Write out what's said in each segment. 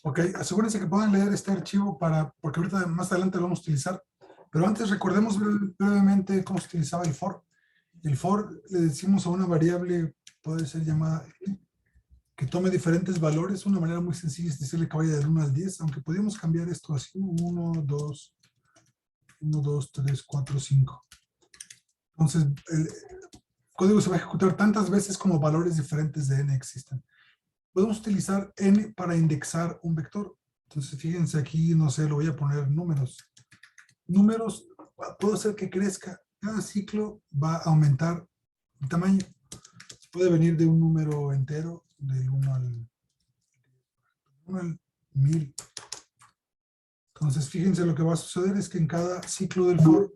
Ok, asegúrense que puedan leer este archivo porque ahorita más adelante lo vamos a utilizar. Pero antes recordemos brevemente cómo se utilizaba el for. El for le decimos a una variable, puede ser llamada, que tome diferentes valores. Una manera muy sencilla es decirle que vaya del 1 al 10, aunque podríamos cambiar esto así, 1, 2, 3, 4, 5. Entonces, el código se va a ejecutar tantas veces como valores diferentes de n existen. Podemos utilizar n para indexar un vector. Entonces, fíjense aquí, no sé, lo voy a poner números. Números, puedo hacer que crezca. Cada ciclo va a aumentar el tamaño. Puede venir de un número entero, del 1 al 1000. Entonces, fíjense, lo que va a suceder es que en cada ciclo del for,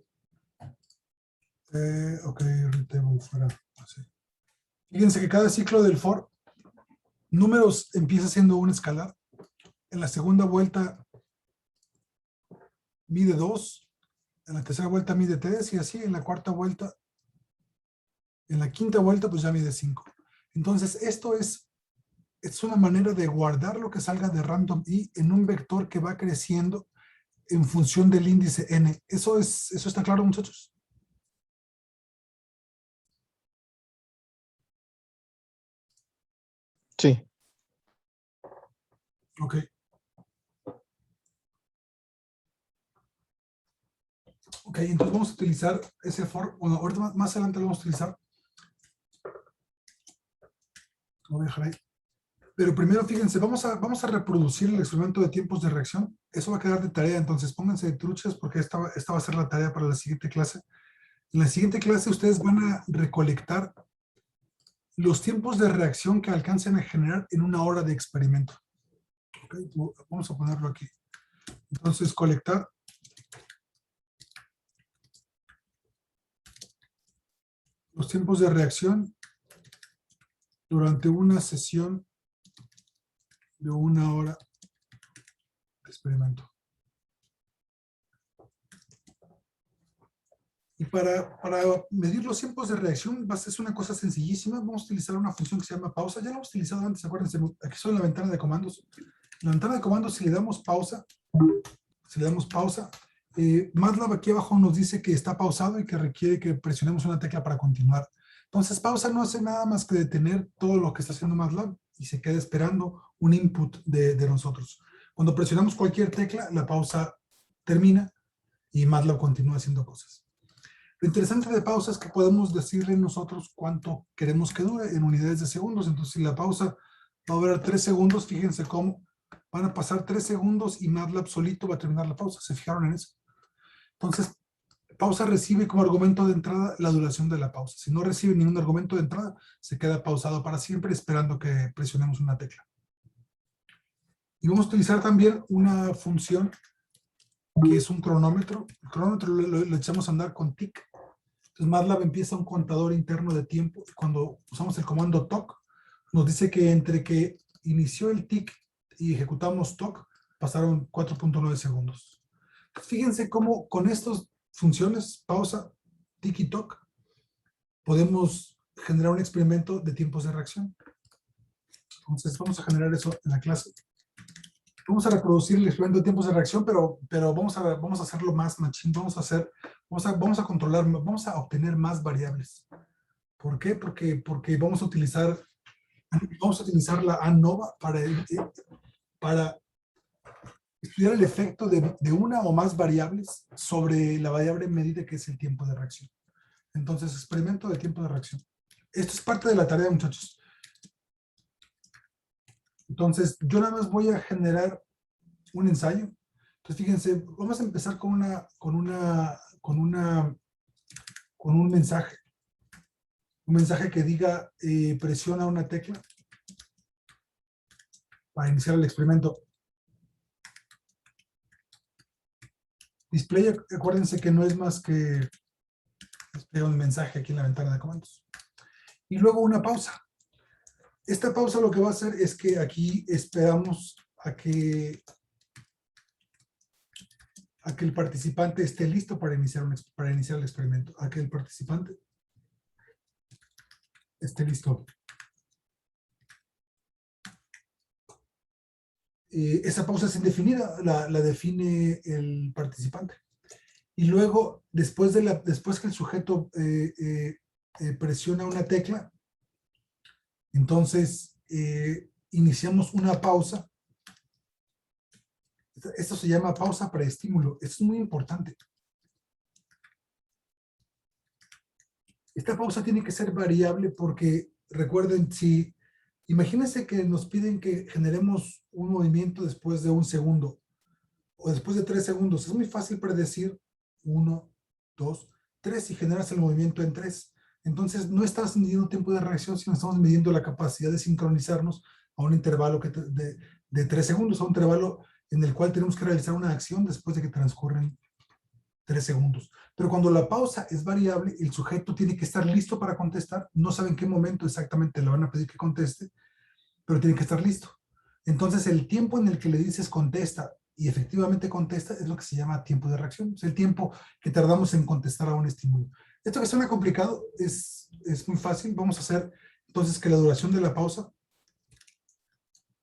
ok, retable fuera, así. Fíjense que cada ciclo del for, números empieza siendo un escalar. En la segunda vuelta mide 2, en la tercera vuelta mide 3 y así, en la cuarta vuelta, en la quinta vuelta pues ya mide 5. Entonces, esto es una manera de guardar lo que salga de random i en un vector que va creciendo en función del índice n. ¿Eso está claro, muchachos? Sí. Ok. Ok, entonces vamos a utilizar ese for. Bueno, ahorita más adelante lo vamos a utilizar. Lo voy a dejar ahí. Pero primero, fíjense, vamos a reproducir el experimento de tiempos de reacción. Eso va a quedar de tarea, entonces pónganse de truchas porque esta va a ser la tarea para la siguiente clase. En la siguiente clase ustedes van a recolectar los tiempos de reacción que alcancen a generar en una hora de experimento. Okay, vamos a ponerlo aquí. Entonces, colectar los tiempos de reacción durante una sesión de una hora de experimento. Y para medir los tiempos de reacción va a ser una cosa sencillísima. Vamos a utilizar una función que se llama pausa. Ya lo hemos utilizado antes, acuérdense, aquí estoy en la ventana de comandos. En la ventana de comandos, si le damos pausa, MATLAB aquí abajo nos dice que está pausado y que requiere que presionemos una tecla para continuar. Entonces, pausa no hace nada más que detener todo lo que está haciendo MATLAB y se queda esperando un input de nosotros. Cuando presionamos cualquier tecla, la pausa termina y MATLAB continúa haciendo cosas. Lo interesante de pausa es que podemos decirle nosotros cuánto queremos que dure en unidades de segundos. Entonces, si la pausa va a durar 3 segundos, fíjense cómo van a pasar 3 segundos y MATLAB solito va a terminar la pausa. ¿Se fijaron en eso? Entonces, pausa recibe como argumento de entrada la duración de la pausa. Si no recibe ningún argumento de entrada, se queda pausado para siempre esperando que presionemos una tecla. Y vamos a utilizar también una función que es un cronómetro. El cronómetro lo echamos a andar con tick. Entonces MATLAB empieza un contador interno de tiempo. Y cuando usamos el comando toc, nos dice que entre que inició el tick y ejecutamos toc, pasaron 4.9 segundos. Entonces, fíjense cómo con estas funciones, pausa, tick y toc, podemos generar un experimento de tiempos de reacción. Entonces vamos a generar eso en la clase. Vamos a reproducir el experimento de tiempos de reacción, pero vamos a hacerlo más machine. Vamos a controlar, vamos a obtener más variables. ¿Por qué? Porque vamos a utilizar la ANOVA para estudiar el efecto de una o más variables sobre la variable medida que es el tiempo de reacción. Entonces, experimento de tiempo de reacción. Esto es parte de la tarea, muchachos. Entonces, yo nada más voy a generar un ensayo. Entonces, fíjense, vamos a empezar con un mensaje. Un mensaje que diga, presiona una tecla para iniciar el experimento. Display, acuérdense que no es más que un mensaje aquí en la ventana de comandos. Y luego una pausa. Esta pausa lo que va a hacer es que aquí esperamos a que el participante esté listo para iniciar el experimento. A que el participante esté listo. esa pausa es indefinida, la define el participante. Y luego, después que el sujeto presiona una tecla, entonces iniciamos una pausa. Esto se llama pausa preestímulo. Esto es muy importante. Esta pausa tiene que ser variable porque, recuerden, imagínense que nos piden que generemos un movimiento después de 1 segundo o después de 3 segundos. Es muy fácil predecir 1, 2, 3 y generas el movimiento en 3. Entonces, no estás midiendo tiempo de reacción, sino estamos midiendo la capacidad de sincronizarnos a un intervalo de 3 segundos, a un intervalo en el cual tenemos que realizar una acción después de que transcurren 3 segundos. Pero cuando la pausa es variable, el sujeto tiene que estar listo para contestar. No sabe en qué momento exactamente le van a pedir que conteste, pero tiene que estar listo. Entonces, el tiempo en el que le dices contesta y efectivamente contesta es lo que se llama tiempo de reacción. Es el tiempo que tardamos en contestar a un estímulo. Esto que suena complicado es muy fácil. Vamos a hacer entonces que la duración de la pausa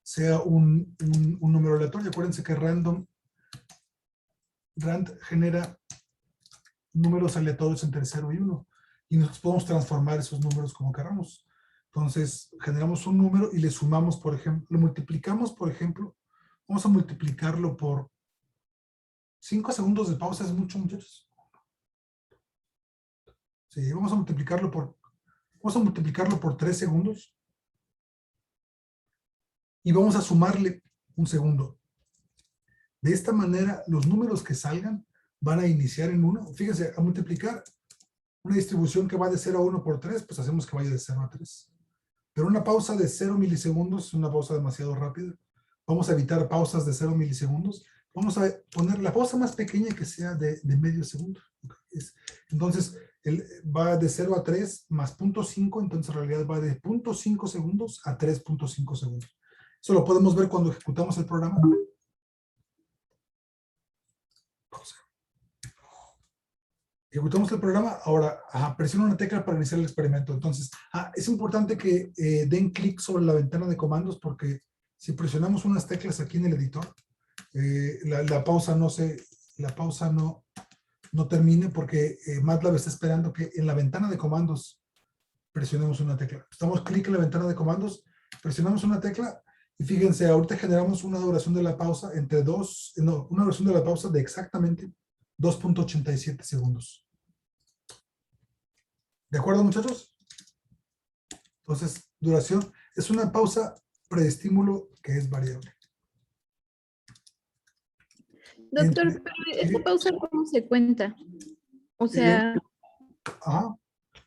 sea un número aleatorio. Acuérdense que rand genera números aleatorios entre 0 y 1. Y nosotros podemos transformar esos números como queramos. Entonces, generamos un número y le sumamos, por ejemplo, lo multiplicamos, por ejemplo, vamos a multiplicarlo por 5 segundos de pausa, es mucho, muchachos. Sí, vamos a multiplicarlo por 3 segundos y vamos a sumarle un segundo. De esta manera, los números que salgan van a iniciar en 1. Fíjense, a multiplicar una distribución que va de 0 a 1 por 3, pues hacemos que vaya de 0 a 3. Pero una pausa de 0 milisegundos es una pausa demasiado rápida. Vamos a evitar pausas de 0 milisegundos. Vamos a poner la pausa más pequeña que sea de medio segundo. Entonces, va de 0 a 3 más 0.5, entonces en realidad va de 0.5 segundos a 3.5 segundos. Eso lo podemos ver cuando ejecutamos el programa. Pausa. Ejecutamos el programa, ahora presiona una tecla para iniciar el experimento. Entonces, es importante que den clic sobre la ventana de comandos porque si presionamos unas teclas aquí en el editor, la pausa no termine porque MATLAB está esperando que en la ventana de comandos presionemos una tecla. Damos clic en la ventana de comandos, presionamos una tecla y fíjense, ahorita generamos una duración de la pausa una duración de la pausa de exactamente 2.87 segundos. ¿De acuerdo, muchachos? Entonces, duración es una pausa preestímulo que es variable. Doctor, pero ¿esta pausa cómo se cuenta? O sea,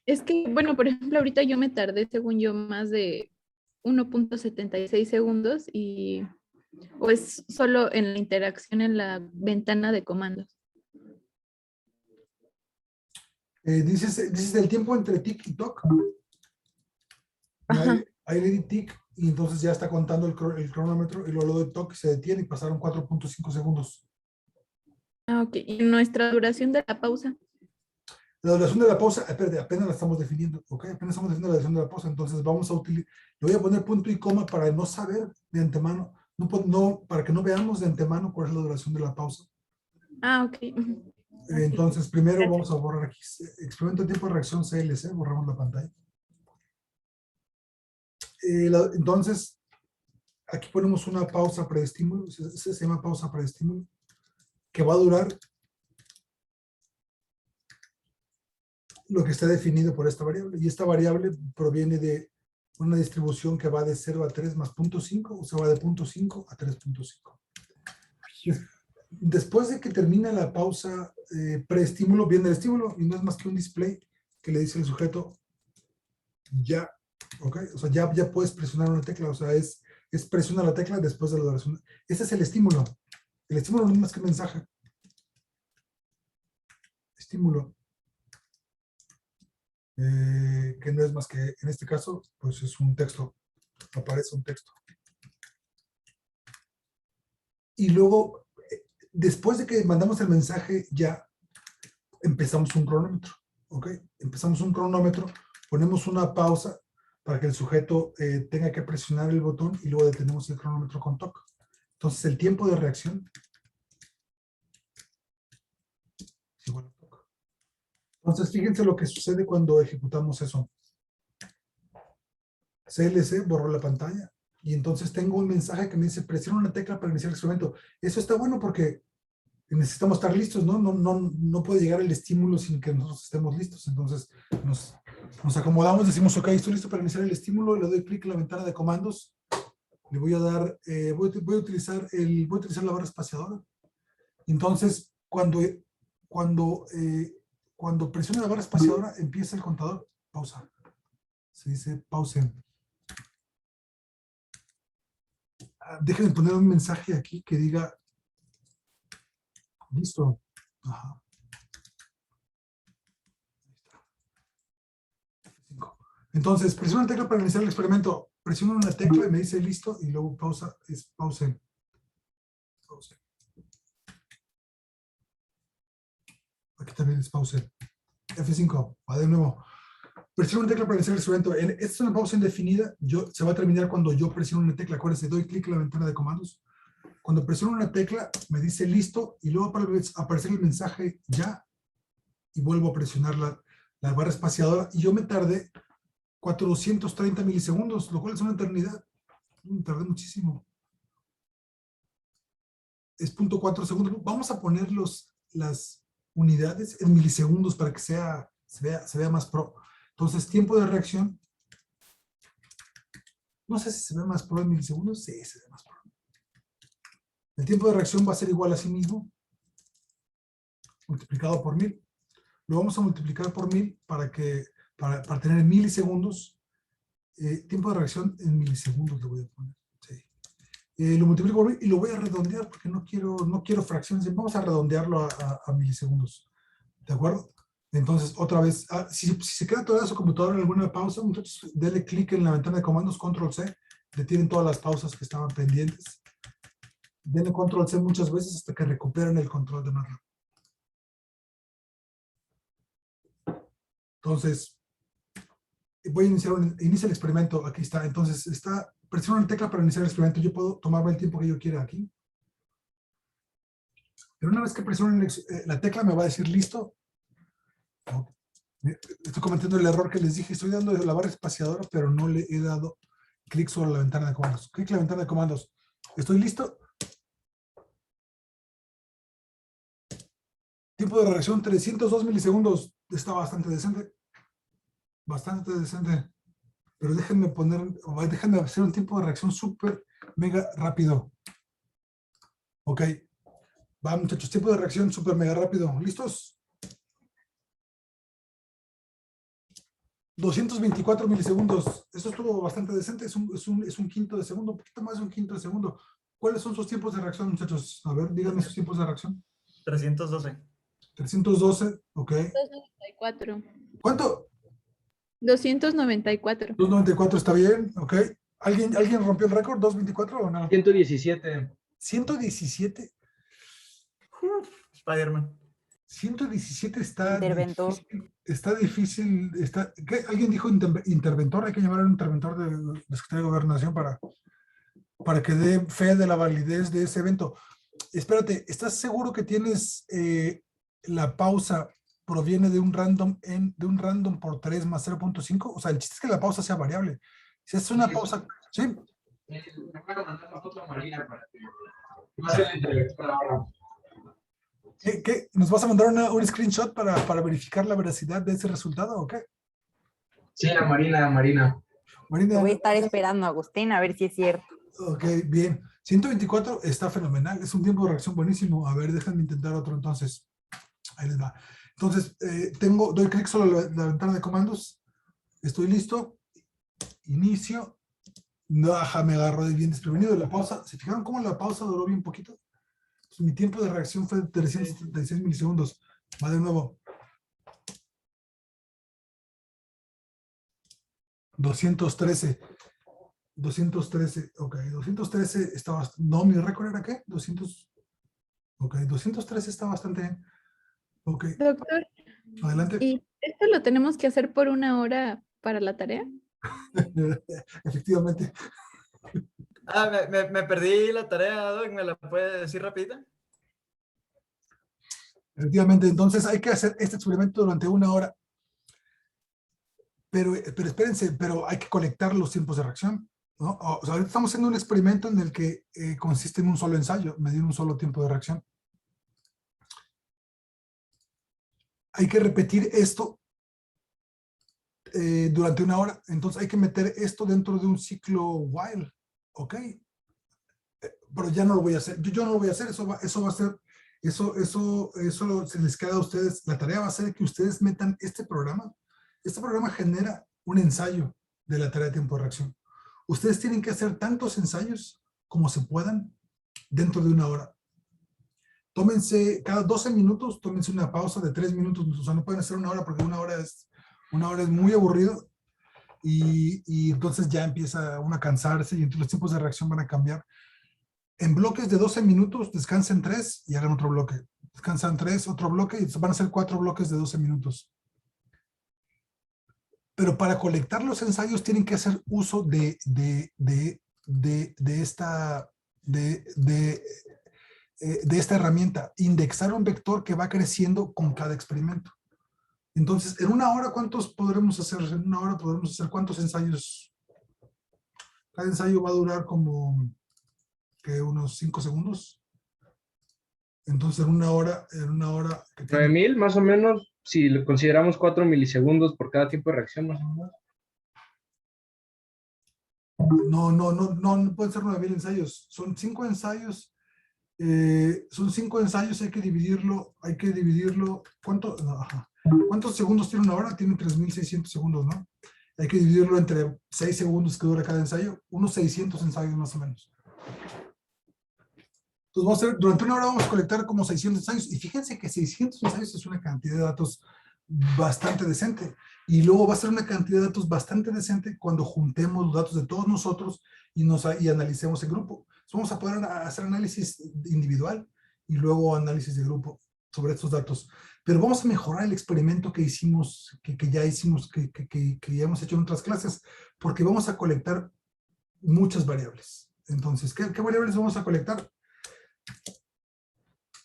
es que, bueno, por ejemplo, ahorita yo me tardé, según yo, más de 1.76 segundos o es solo en la interacción en la ventana de comandos. Dices el tiempo entre tic y toc. Ahí le di tic y entonces ya está contando el cronómetro y luego de toc se detiene y pasaron 4.5 segundos. Ok. ¿Y nuestra duración de la pausa? La duración de la pausa, espérate, apenas la estamos definiendo, ¿ok? Apenas estamos definiendo la duración de la pausa, entonces vamos a utilizar, le voy a poner punto y coma para no saber de antemano, para que no veamos de antemano cuál es la duración de la pausa. Ok. Entonces, primero vamos a borrar aquí, experimento de tiempo de reacción CLC, borramos la pantalla. Entonces, aquí ponemos una pausa preestímulo, se llama pausa preestímulo, que va a durar lo que está definido por esta variable. Y esta variable proviene de una distribución que va de 0 a 3 más 0.5, o sea, va de 0.5 a 3.5. Después de que termina la pausa preestímulo, viene el estímulo y no es más que un display que le dice al sujeto ya, ¿ok? O sea, ya puedes presionar una tecla, o sea, es presiona la tecla después de la duración. Ese es el estímulo. El estímulo no es más que mensaje. Estímulo. Que no es más que, en este caso, pues es un texto, aparece un texto. Y luego, después de que mandamos el mensaje, ya empezamos un cronómetro, ¿ok? Empezamos un cronómetro, ponemos una pausa para que el sujeto tenga que presionar el botón y luego detenemos el cronómetro con toque. Entonces, el tiempo de reacción es igual a TOC. Entonces, fíjense lo que sucede cuando ejecutamos eso. CLC borró la pantalla y entonces tengo un mensaje que me dice presiona una tecla para iniciar el experimento. Eso está bueno porque necesitamos estar listos, ¿no? No puede llegar el estímulo sin que nosotros estemos listos. Entonces nos acomodamos, decimos, ok, estoy listo para iniciar el estímulo, le doy clic en la ventana de comandos, le voy a dar, voy a utilizar la barra espaciadora. Entonces, cuando presione la barra espaciadora, empieza el contador, pausa. Se dice pause. Déjenme poner un mensaje aquí que diga listo. Ajá. Entonces, presiona una tecla para iniciar el experimento. Presiono una tecla y me dice listo y luego pausa, es pause. Pause. Aquí también es pause. F5, va de nuevo. Presiono una tecla para iniciar el experimento. Esta es una pausa indefinida. Se va a terminar cuando yo presiono una tecla. Acuérdense, doy clic en la ventana de comandos. Cuando presiono una tecla, me dice listo y luego aparecer el mensaje ya y vuelvo a presionar la barra espaciadora y yo me tardé 430 milisegundos, lo cual es una eternidad. Me tardé muchísimo. Es 0.4 segundos. Vamos a poner las unidades en milisegundos para que se vea más pro. Entonces, tiempo de reacción. No sé si se ve más pro en milisegundos. Sí, se ve más pro. El tiempo de reacción va a ser igual a sí mismo, multiplicado por 1000. Lo vamos a multiplicar por 1000 para tener en milisegundos. Tiempo de reacción en milisegundos le voy a poner. Sí. Lo multiplico por 1000 y lo voy a redondear porque no quiero fracciones. Vamos a redondearlo a milisegundos. ¿De acuerdo? Entonces, otra vez, si se queda toda su computadora en alguna pausa, muchachos, denle clic en la ventana de comandos, control C, detienen todas las pausas que estaban pendientes. Denle control C muchas veces hasta que recuperen el control de MATLAB. Entonces, voy a inicia el experimento, aquí está. Entonces, presiona una tecla para iniciar el experimento. Yo puedo tomarme el tiempo que yo quiera aquí. Pero una vez que presionen la tecla me va a decir listo. Estoy cometiendo el error que les dije. Estoy dando la barra espaciadora, pero no le he dado clic sobre la ventana de comandos. Clic en la ventana de comandos. ¿Estoy listo? Tiempo de reacción 302 milisegundos. Está bastante decente. Bastante decente. Pero déjenme hacer un tiempo de reacción súper mega rápido. Ok. Va, muchachos, tiempo de reacción súper mega rápido. ¿Listos? 224 milisegundos. Eso estuvo bastante decente. Es un quinto de segundo, un poquito más de un quinto de segundo. ¿Cuáles son sus tiempos de reacción, muchachos? A ver, díganme sus tiempos de reacción. 312. 312, ok. 294. ¿Cuánto? 294. 294 está bien, ok. ¿Alguien rompió el récord? ¿224 o no? 117. 117. Spider-Man. 117 está Interventor. difícil. ¿Alguien dijo interventor? Hay que llamar a un interventor de la Secretaría de Gobernación para que dé fe de la validez de ese evento. Espérate, ¿estás seguro que tienes la pausa proviene de un random por 3 más 0.5? O sea, el chiste es que la pausa sea variable. Si es una pausa, ¿sí? Me voy a mandar la foto a Marina para que va a ser el interventor ahora. ¿Qué? ¿Nos vas a mandar un screenshot para verificar la veracidad de ese resultado o qué? Sí, a Marina. Marina, Voy a estar esperando, Agustín, a ver si es cierto. ok, bien. 124 está fenomenal. Es un tiempo de reacción buenísimo. A ver, déjenme intentar otro entonces. Ahí les va. Entonces, doy clic sobre la ventana de comandos. Estoy listo. Inicio. No, ajá, me agarró de bien desprevenido la pausa. ¿Se fijaron cómo la pausa duró bien poquito? Pues mi tiempo de reacción fue de 336 milisegundos. Va de nuevo. 213. 213, ok. 213 está bastante. No, mi récord era ¿qué? 200. Ok, 213 está bastante bien. Ok. Doctor, Adelante. ¿y esto lo tenemos que hacer por 1 hora para la tarea? Efectivamente. Me perdí la tarea, Doc, ¿me la puede decir rapidita? Efectivamente, entonces hay que hacer este experimento durante 1 hora. Pero espérense, pero hay que colectar los tiempos de reacción, ¿no? O sea, ahorita estamos haciendo un experimento en el que consiste en un solo ensayo, medir un solo tiempo de reacción. Hay que repetir esto durante 1 hora. Entonces hay que meter esto dentro de un ciclo while, ¿ok? Pero ya no lo voy a hacer. Yo no lo voy a hacer. Eso va a ser, eso se les queda a ustedes. La tarea va a ser que ustedes metan este programa. Este programa genera un ensayo de la tarea de tiempo de reacción. Ustedes tienen que hacer tantos ensayos como se puedan dentro de 1 hora. Tómense, cada 12 minutos, tómense una pausa de 3 minutos. O sea, no pueden hacer 1 hora porque 1 hora es muy aburrido. Y entonces ya empieza uno a cansarse y entonces los tiempos de reacción van a cambiar. En bloques de 12 minutos, descansen 3 y hagan otro bloque. Descansan 3, otro bloque y van a ser 4 bloques de 12 minutos. Pero para colectar los ensayos tienen que hacer uso de esta herramienta, indexar un vector que va creciendo con cada experimento. Entonces, en 1 hora, ¿cuántos podremos hacer? En 1 hora podremos hacer ¿cuántos ensayos? Cada ensayo va a durar como unos 5 segundos. Entonces, en una hora... 9000 más o menos, si le consideramos 4 milisegundos por cada tiempo de reacción, más o menos. No pueden ser 9000 ensayos. Son 5 ensayos. Hay que dividirlo. ¿Cuántos segundos tiene 1 hora? Tiene 3600 segundos, ¿no? Hay que dividirlo entre 6 segundos que dura cada ensayo. Unos 600 ensayos más o menos. Entonces, durante 1 hora vamos a colectar como 600 ensayos. Y fíjense que 600 ensayos es una cantidad de datos bastante decente. Y luego va a ser una cantidad de datos bastante decente cuando juntemos los datos de todos nosotros y analicemos en grupo. Entonces, vamos a poder hacer análisis individual y luego análisis de grupo sobre estos datos. Pero vamos a mejorar el experimento que hicimos, que ya hemos hecho en otras clases, porque vamos a colectar muchas variables. Entonces, ¿qué variables vamos a colectar?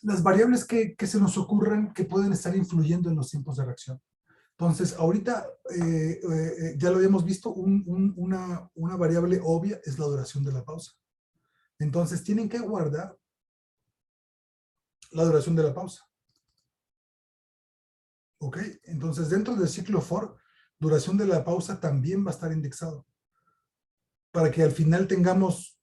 Las variables que se nos ocurren que pueden estar influyendo en los tiempos de reacción. Entonces, ahorita ya lo habíamos visto, una variable obvia es la duración de la pausa. Entonces, tienen que guardar la duración de la pausa. ¿Ok? Entonces, dentro del ciclo for, duración de la pausa también va a estar indexado. Para que al final tengamos,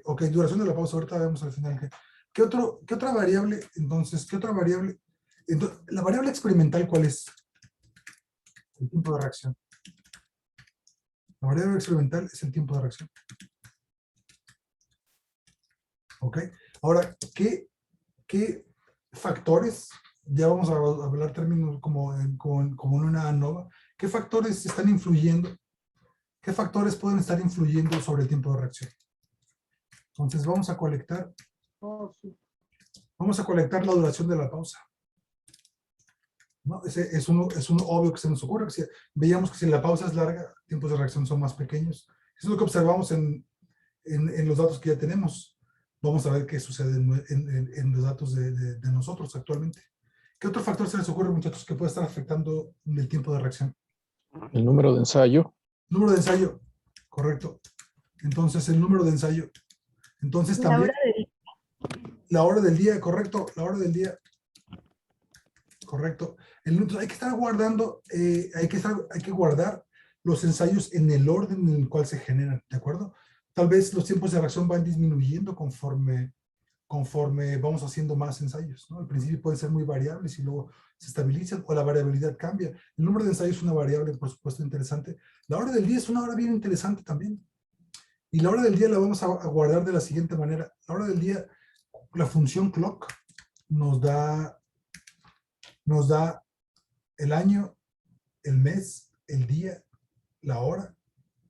ok, duración de la pausa, ahorita vemos al final. ¿Qué otra variable? Entonces, ¿qué otra variable? Entonces, la variable experimental, ¿cuál es? El tiempo de reacción. La variable experimental es el tiempo de reacción. ¿Ok? Ahora, ¿qué factores? Ya vamos a hablar términos como en una ANOVA. ¿Qué factores están influyendo? ¿Qué factores pueden estar influyendo sobre el tiempo de reacción? Entonces vamos a colectar. Vamos a colectar la duración de la pausa. ¿No? Ese es uno obvio que se nos ocurre. Veíamos que si la pausa es larga, tiempos de reacción son más pequeños. Eso es lo que observamos en los datos que ya tenemos. Vamos a ver qué sucede en los datos de nosotros actualmente. ¿Qué otro factor se les ocurre, muchachos, que puede estar afectando el tiempo de reacción? El número de ensayo. Número de ensayo, correcto. Entonces, el número de ensayo. Entonces, también... La hora del día, correcto. La hora del día. Correcto. Hay que estar guardando, hay que guardar los ensayos en el orden en el cual se generan, ¿de acuerdo? Tal vez los tiempos de reacción van disminuyendo conforme vamos haciendo más ensayos, ¿no? Al principio pueden ser muy variables y luego se estabilizan o la variabilidad cambia. El número de ensayos es una variable, por supuesto, interesante. La hora del día es una hora bien interesante también. Y la hora del día la vamos a guardar de la siguiente manera. La hora del día, la función clock nos da el año, el mes, el día, la hora,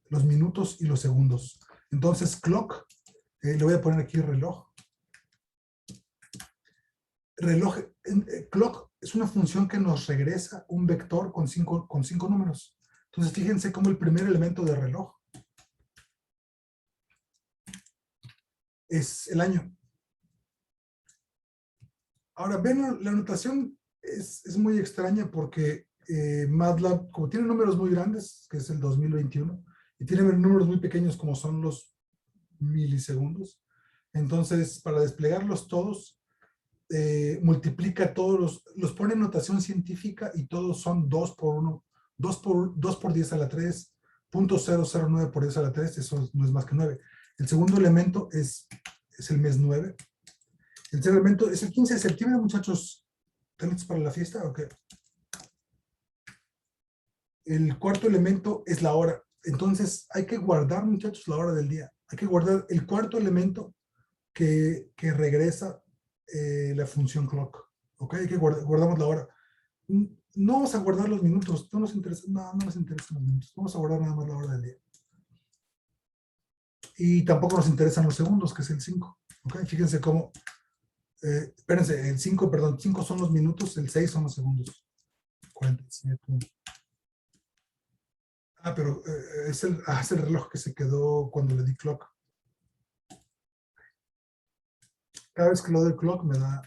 los minutos y los segundos. Entonces, clock, le voy a poner aquí reloj. Clock es una función que nos regresa un vector con cinco números. Entonces, fíjense cómo el primer elemento de reloj es el año. Ahora, ven, la notación es muy extraña porque MATLAB, como tiene números muy grandes, que es el 2021, y tiene números muy pequeños como son los milisegundos, entonces para desplegarlos todos, multiplica todos los pone en notación científica y todos son 2 por 1, 2 por 10 a la 3, 0.009 por 10 a la 3, eso no es más que 9. El segundo elemento es el mes 9. El tercer elemento es el 15 de septiembre, muchachos. ¿Están listos para la fiesta o qué? El cuarto elemento es la hora. Entonces hay que guardar, muchachos, la hora del día. Hay que guardar el cuarto elemento que regresa la función clock. ¿Ok? Hay que guardamos la hora. No vamos a guardar los minutos. No nos interesa, no nos interesan los minutos. Vamos a guardar nada más la hora del día. Y tampoco nos interesan los segundos, que es el 5. ¿Ok? Fíjense cómo... espérense, el 5, perdón, 5 son los minutos, el 6 son los segundos. 47. Pero es el reloj que se quedó cuando le di clock. Cada vez que lo doy clock me da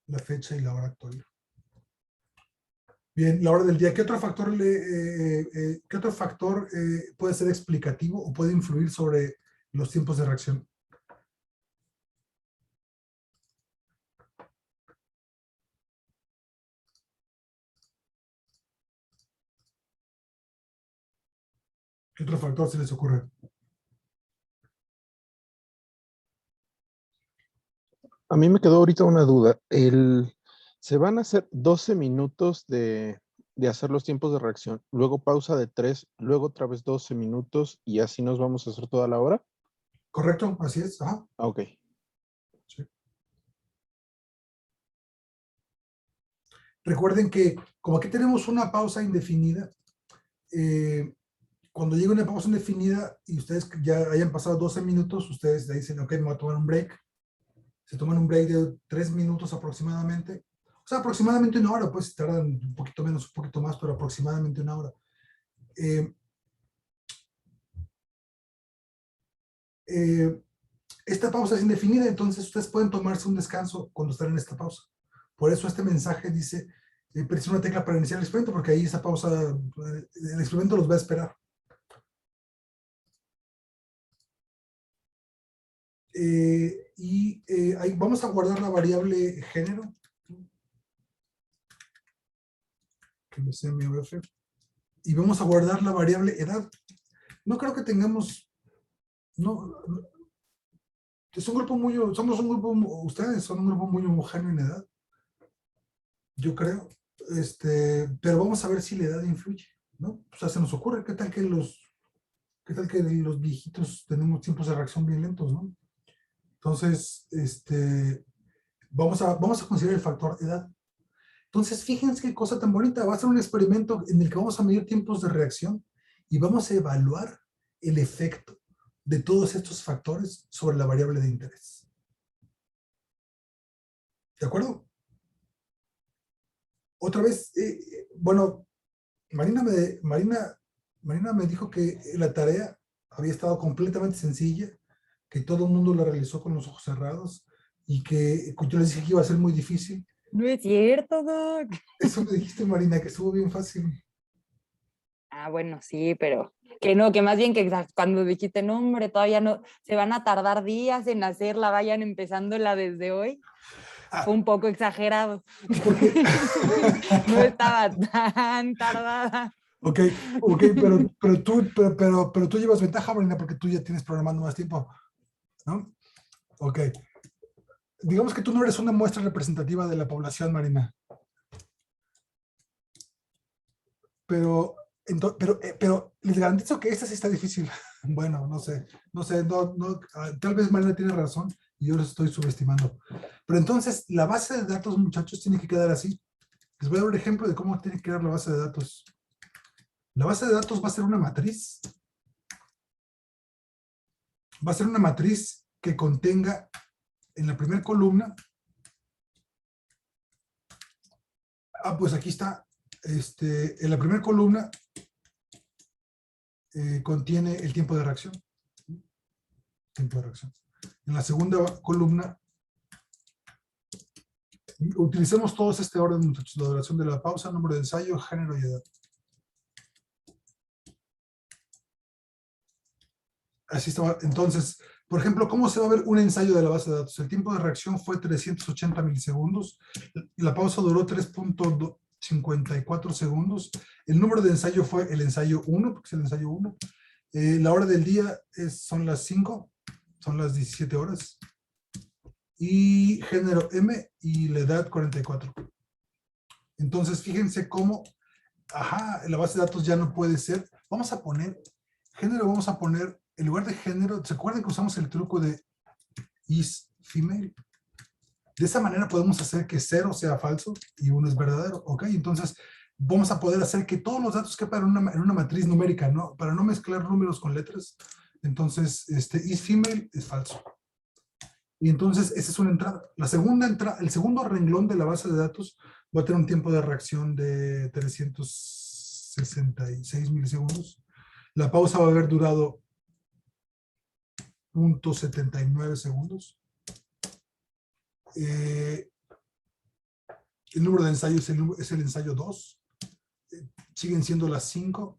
la fecha y la hora actual. Bien, la hora del día. ¿Qué otro factor puede ser explicativo o puede influir sobre los tiempos de reacción? ¿Qué otro factor se les ocurre? A mí me quedó ahorita una duda. Se van a hacer 12 minutos de hacer los tiempos de reacción, luego pausa de 3, luego otra vez 12 minutos y así nos vamos a hacer toda la hora. Correcto, así es. Ajá. Ok. Sí. Recuerden que como aquí tenemos una pausa indefinida, cuando llegue una pausa indefinida y ustedes ya hayan pasado 12 minutos, ustedes le dicen, ok, me voy a tomar un break. Se toman un break de 3 minutos aproximadamente. O sea, aproximadamente una hora, pues tardan un poquito menos, un poquito más, pero aproximadamente una hora. Esta pausa es indefinida, entonces ustedes pueden tomarse un descanso cuando están en esta pausa. Por eso este mensaje dice, presiona una tecla para iniciar el experimento, porque ahí esa pausa, el experimento los va a esperar. Ahí vamos a guardar la variable género, que no sea MF, y vamos a guardar la variable edad. No creo que tengamos, es un grupo muy, somos un grupo, ustedes son un grupo muy homogéneo en edad, yo creo, pero vamos a ver si la edad influye, ¿no? O sea, se nos ocurre, ¿qué tal que los viejitos tenemos tiempos de reacción bien lentos, ¿no? Entonces, vamos a considerar el factor edad. Entonces, fíjense qué cosa tan bonita. Va a ser un experimento en el que vamos a medir tiempos de reacción y vamos a evaluar el efecto de todos estos factores sobre la variable de interés. ¿De acuerdo? Otra vez, bueno, Marina me dijo que la tarea había estado completamente sencilla, que todo el mundo la realizó con los ojos cerrados y que yo les dije que iba a ser muy difícil. No es cierto, Doc. Eso me dijiste, Marina, que estuvo bien fácil. Bueno, sí, pero que no, que más bien que cuando dijiste, no, hombre, todavía no, se van a tardar días en hacerla, vayan empezándola desde hoy. Fue un poco exagerado. No estaba tan tardada. Ok, pero tú llevas ventaja, Marina, porque tú ya tienes programando más tiempo, ¿no? Ok. Digamos que tú no eres una muestra representativa de la población, Marina. Pero les garantizo que esta sí está difícil. Bueno, no sé, tal vez Marina tiene razón y yo los estoy subestimando. Pero entonces, la base de datos, muchachos, tiene que quedar así. Les voy a dar un ejemplo de cómo tiene que quedar la base de datos. La base de datos va a ser una matriz. Va a ser una matriz que contenga en la primera columna. Pues aquí está. En la primera columna contiene el tiempo de reacción. Tiempo de reacción. En la segunda columna, utilicemos todos este orden, muchachos. La duración de la pausa, número de ensayo, género y edad. Así estaba. Entonces, por ejemplo, ¿cómo se va a ver un ensayo de la base de datos? El tiempo de reacción fue 380 milisegundos. La pausa duró 3.54 segundos. El número de ensayo fue el ensayo 1, porque es el ensayo 1. La hora del día son las 5, son las 17 horas. Y género M y la edad 44. Entonces, fíjense cómo, la base de datos ya no puede ser. Vamos a poner, género, vamos a poner, en lugar de género, ¿se acuerdan que usamos el truco de is female? De esa manera podemos hacer que 0 sea falso y 1 es verdadero, ¿ok? Entonces, vamos a poder hacer que todos los datos quepan en una matriz numérica, ¿no? Para no mezclar números con letras. Entonces, is female es falso. Y entonces, esa es una entrada. La segunda entrada, el segundo renglón de la base de datos va a tener un tiempo de reacción de 366 milisegundos. La pausa va a haber durado 0.79 segundos. El número de ensayos es el ensayo 2. Siguen siendo las 5.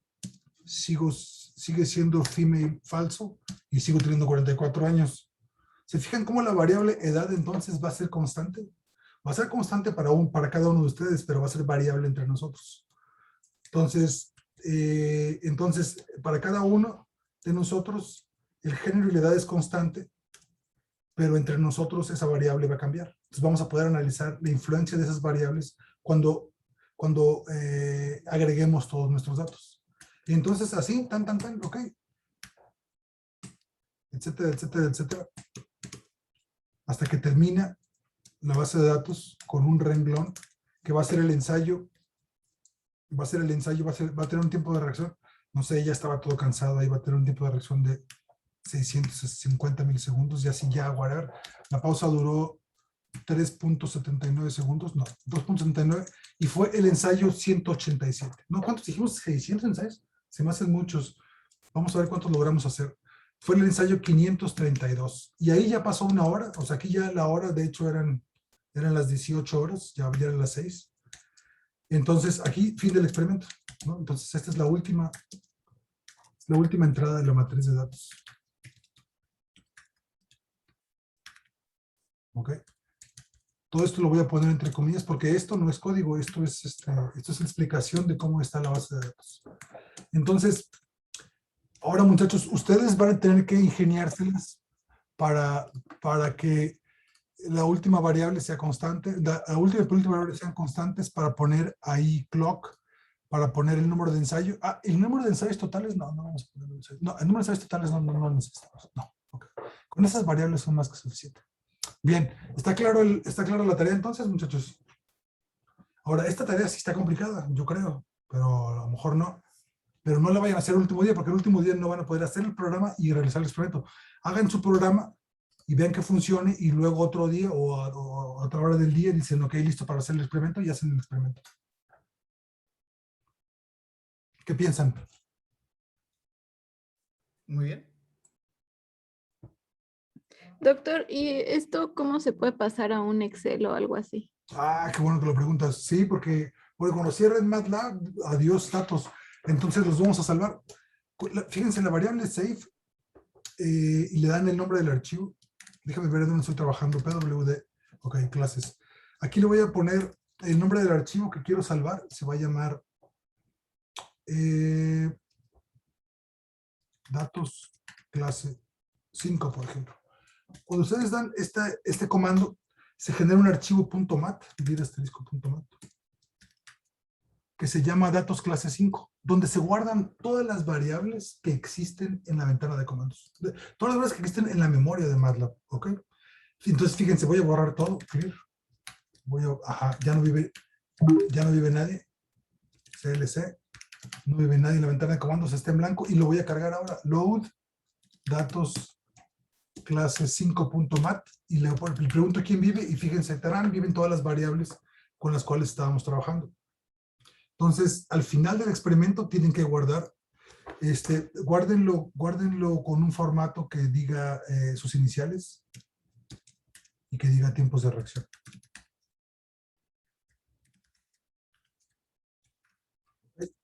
Sigue siendo female falso y sigo teniendo 44 años. ¿Se fijan cómo la variable edad entonces va a ser constante? Va a ser constante para cada uno de ustedes, pero va a ser variable entre nosotros. Entonces, para cada uno de nosotros, el género y la edad es constante, pero entre nosotros esa variable va a cambiar. Entonces vamos a poder analizar la influencia de esas variables cuando agreguemos todos nuestros datos. Y entonces así, ok. Etcétera, etcétera, etcétera. Hasta que termina la base de datos con un renglón que va a ser el ensayo. Va a tener un tiempo de reacción. No sé, ya estaba todo cansado, ahí va a tener un tiempo de reacción de 650 milisegundos y así ya, whatever. La pausa duró 3.79 segundos, no, 2.79 y fue el ensayo 187. ¿No? ¿Cuántos dijimos? 600 ensayos. Se me hacen muchos. Vamos a ver cuántos logramos hacer. Fue el ensayo 532 y ahí ya pasó una hora, o sea, aquí ya la hora, de hecho eran las 18 horas, ya eran las 6. Entonces, aquí, fin del experimento, ¿no? Entonces, esta es la última entrada de la matriz de datos. ¿Ok? Todo esto lo voy a poner entre comillas porque esto no es código, esto es la explicación de cómo está la base de datos. Entonces, ahora muchachos, ustedes van a tener que ingeniárselas para que la última variable sea constante, la última y penúltima variable sean constantes para poner ahí clock, para poner el número de ensayo. El número de ensayos totales, no vamos a poner no, el número de ensayos totales no necesitamos. No, okay. Con esas variables son más que suficiente. Bien, ¿está clara la tarea entonces, muchachos? Ahora, esta tarea sí está complicada, yo creo, pero a lo mejor no. Pero no la vayan a hacer el último día, porque el último día no van a poder hacer el programa y realizar el experimento. Hagan su programa y vean que funcione, y luego otro día o a otra hora del día dicen, ok, listo para hacer el experimento, y hacen el experimento. ¿Qué piensan? Muy bien. Doctor, ¿y esto cómo se puede pasar a un Excel o algo así? Qué bueno que lo preguntas. Sí, porque cuando cierren MATLAB, adiós datos. Entonces los vamos a salvar. Fíjense, la variable save y le dan el nombre del archivo. Déjame ver dónde estoy trabajando. PWD. Ok, clases. Aquí le voy a poner el nombre del archivo que quiero salvar. Se va a llamar datos clase 5, por ejemplo. Cuando ustedes dan este comando, se genera un archivo .mat, que se llama datos clase 5, donde se guardan todas las variables que existen en la ventana de comandos. Todas las variables que existen en la memoria de MATLAB, ¿ok? Entonces, fíjense, voy a borrar todo, clear. Ya no vive nadie. CLC, no vive nadie en la ventana de comandos, está en blanco, y lo voy a cargar ahora. Load, datos clase 5.mat, y le pregunto quién vive, y fíjense, viven todas las variables con las cuales estábamos trabajando. Entonces, al final del experimento tienen que guardar Guárdenlo con un formato que diga sus iniciales y que diga tiempos de reacción.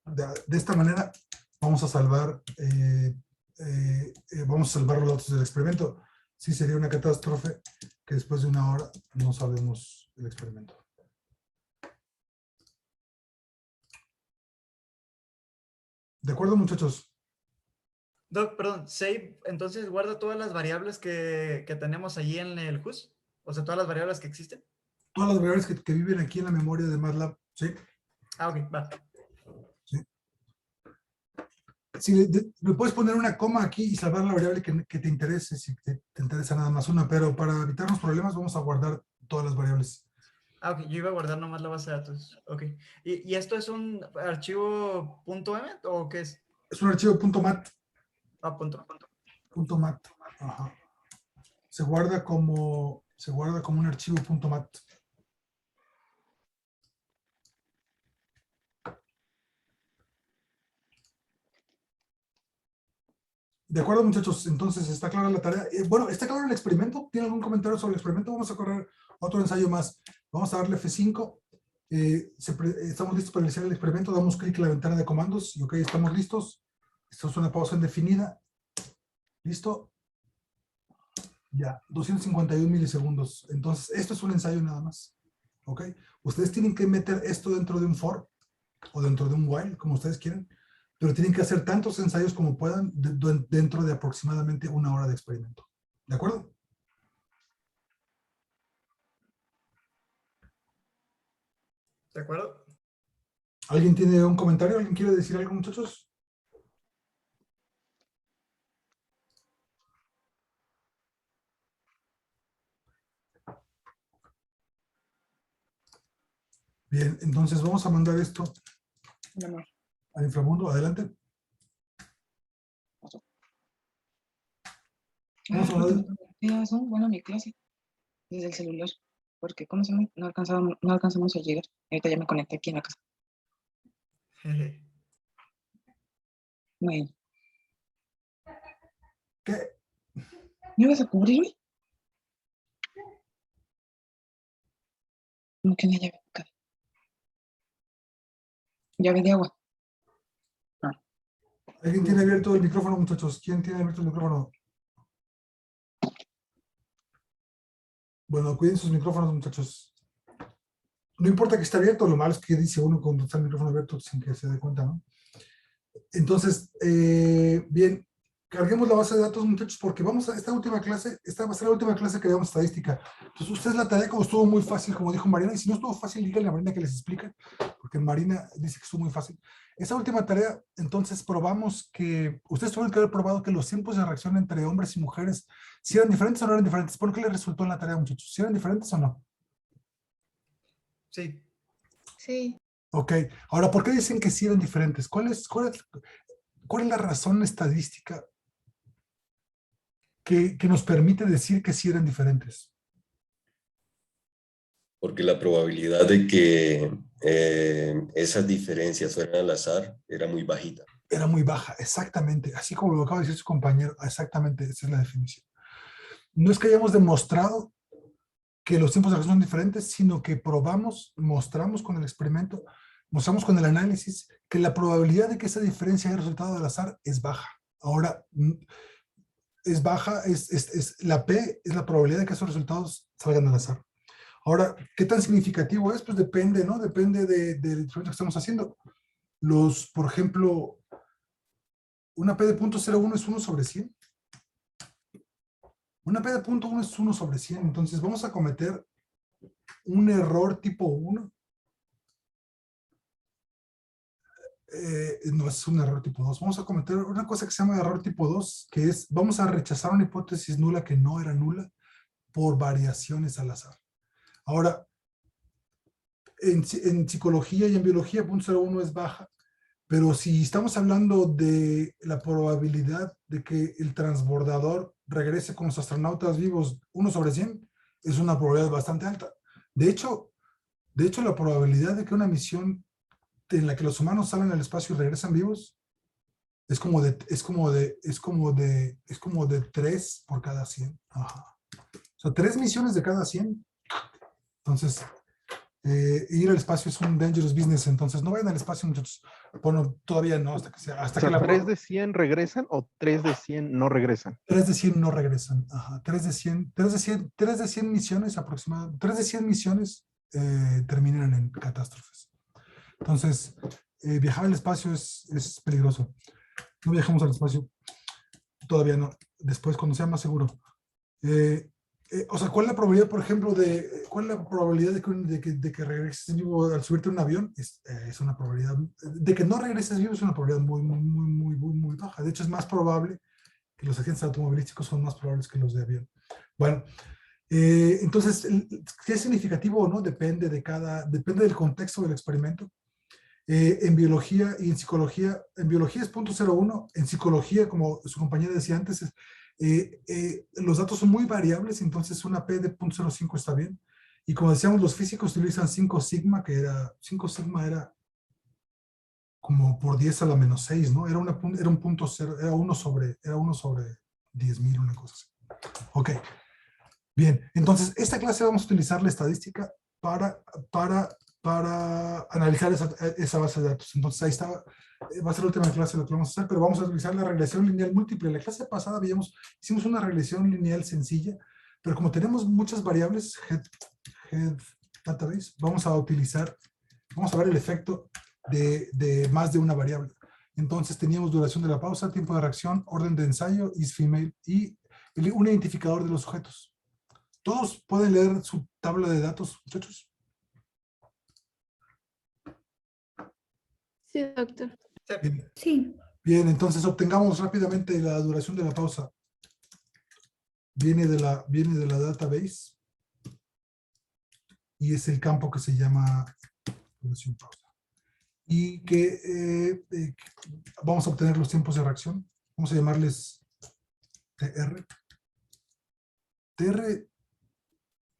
De esta manera vamos a salvar los datos del experimento. Sí, sería una catástrofe que después de una hora no sabemos el experimento. ¿De acuerdo, muchachos? Doc, perdón, save, entonces guarda todas las variables que tenemos allí en el HUS, o sea, todas las variables que existen. Todas las variables que viven aquí en la memoria de MATLAB, ¿sí? Ah, ok, va. Sí. Si le puedes poner una coma aquí y salvar la variable que te interese, si te interesa nada más una, pero para evitarnos problemas vamos a guardar todas las variables. Ah, ok, yo iba a guardar nomás la base de datos. Ok. ¿Y esto es un archivo .m o qué es? Es un archivo .mat. Ah, punto. .mat. Ajá. Se guarda como un archivo .mat. De acuerdo, muchachos, entonces está clara la tarea. Bueno, ¿está claro el experimento? ¿Tiene algún comentario sobre el experimento? Vamos a correr otro ensayo más. Vamos a darle F5. Estamos listos para iniciar el experimento. Damos clic en la ventana de comandos y ok, estamos listos. Esto es una pausa indefinida. ¿Listo? Ya, 251 milisegundos. Entonces, esto es un ensayo nada más. ¿Ok? Ustedes tienen que meter esto dentro de un for o dentro de un while, como ustedes quieran. Pero tienen que hacer tantos ensayos como puedan dentro de aproximadamente una hora de experimento. ¿De acuerdo? ¿De acuerdo? ¿Alguien tiene un comentario? ¿Alguien quiere decir algo, muchachos? Bien, entonces vamos a mandar esto al inframundo. Adelante. Vamos a mandar... Bueno, mi clase desde el celular, porque ¿cómo se llama? No alcanzamos a llegar. Ahorita ya me conecté aquí en la casa. Bueno. ¿Qué? ¿Me vas a cubrir hoy? ¿Cómo que una llave acá? Llave de agua. Ah. ¿Alguien tiene abierto el micrófono, muchachos? ¿Quién tiene abierto el micrófono? Bueno, cuiden sus micrófonos, muchachos. No importa que esté abierto, lo malo es que dice uno cuando está el micrófono abierto sin que se dé cuenta, ¿no? Entonces, bien, carguemos la base de datos, muchachos, porque vamos a esta última clase, esta va a ser la última clase que veamos estadística. Entonces, ustedes la tarea como estuvo muy fácil, como dijo Marina, y si no estuvo fácil, díganle a Marina que les explique, porque Marina dice que estuvo muy fácil. Esa última tarea, entonces, probamos que, ustedes tuvieron que haber probado que los tiempos de reacción entre hombres y mujeres, si eran diferentes o no eran diferentes. ¿Por qué les resultó en la tarea, muchachos? ¿Si eran diferentes o no? Sí. Sí. Ok, ahora, ¿por qué dicen que sí eran diferentes? ¿Cuál es la razón estadística que nos permite decir que sí eran diferentes? Porque la probabilidad de que esas diferencias fueran al azar era muy bajita. Era muy baja, exactamente, así como lo acaba de decir su compañero, exactamente, esa es la definición. No es que hayamos demostrado que los tiempos de reacción son diferentes, sino que mostramos con el experimento, mostramos con el análisis que la probabilidad de que esa diferencia haya resultado del azar es baja. Ahora, es baja, la P es la probabilidad de que esos resultados salgan al azar. Ahora, ¿qué tan significativo es? Pues depende, ¿no? Depende del experimento que estamos haciendo. Por ejemplo, una P de 0.01 es 1 sobre 100. Una P de 0.1 es 1 sobre 100. Entonces vamos a cometer un error tipo 1. No es un error tipo 2. Vamos a cometer una cosa que se llama error tipo 2, que es, vamos a rechazar una hipótesis nula que no era nula por variaciones al azar. Ahora, en psicología y en biología 0.01 es baja, pero si estamos hablando de la probabilidad de que el transbordador regrese con los astronautas vivos 1 sobre 100, es una probabilidad bastante alta. De hecho, la probabilidad de que una misión en la que los humanos salen al espacio y regresan vivos Es como de 3 por cada 100. Ajá. O sea, 3 misiones de cada 100. Entonces, ir al espacio es un dangerous business. Entonces, no vayan al espacio, muchachos. Bueno, todavía no, hasta que sea. Hasta que la 3 de 100 regresan o 3 de 100 no regresan. 3 de 100 no regresan. Ajá. 3 de 100 misiones aproximadamente. 3 de 100 misiones terminan en catástrofes. Entonces, viajar al espacio es peligroso. No viajamos al espacio. Todavía no. Después, cuando sea más seguro. O sea, ¿cuál es la probabilidad, por ejemplo, cuál es la probabilidad de que regreses vivo al subirte a un avión? Es una probabilidad. De que no regreses vivo es una probabilidad muy baja. De hecho, es más probable que los agentes automovilísticos son más probables que los de avión. Bueno, entonces, ¿qué es significativo o no? Depende del contexto del experimento. En biología y en psicología, en biología es 0.01, en psicología, como su compañera decía antes, los datos son muy variables, entonces una P de 0.05 está bien. Y como decíamos, los físicos utilizan 5 sigma, que era, 5 sigma era como por 10 a la menos 6, ¿no? Era un punto cero, era 1 sobre 10.000, una cosa así. Ok, bien, entonces esta clase vamos a utilizar la estadística para analizar esa base de datos. Entonces ahí está, va a ser la última clase lo que vamos a hacer, pero vamos a utilizar la regresión lineal múltiple. La clase pasada hicimos una regresión lineal sencilla, pero como tenemos muchas variables, head database, vamos a ver el efecto de más de una variable. Entonces teníamos duración de la pausa, tiempo de reacción, orden de ensayo, is female y un identificador de los sujetos. ¿Todos pueden leer su tabla de datos, muchachos? Sí, doctor. Bien. Sí. Bien, entonces obtengamos rápidamente la duración de la pausa. Viene de la database y es el campo que se llama duración pausa. Y que vamos a obtener los tiempos de reacción. Vamos a llamarles TR.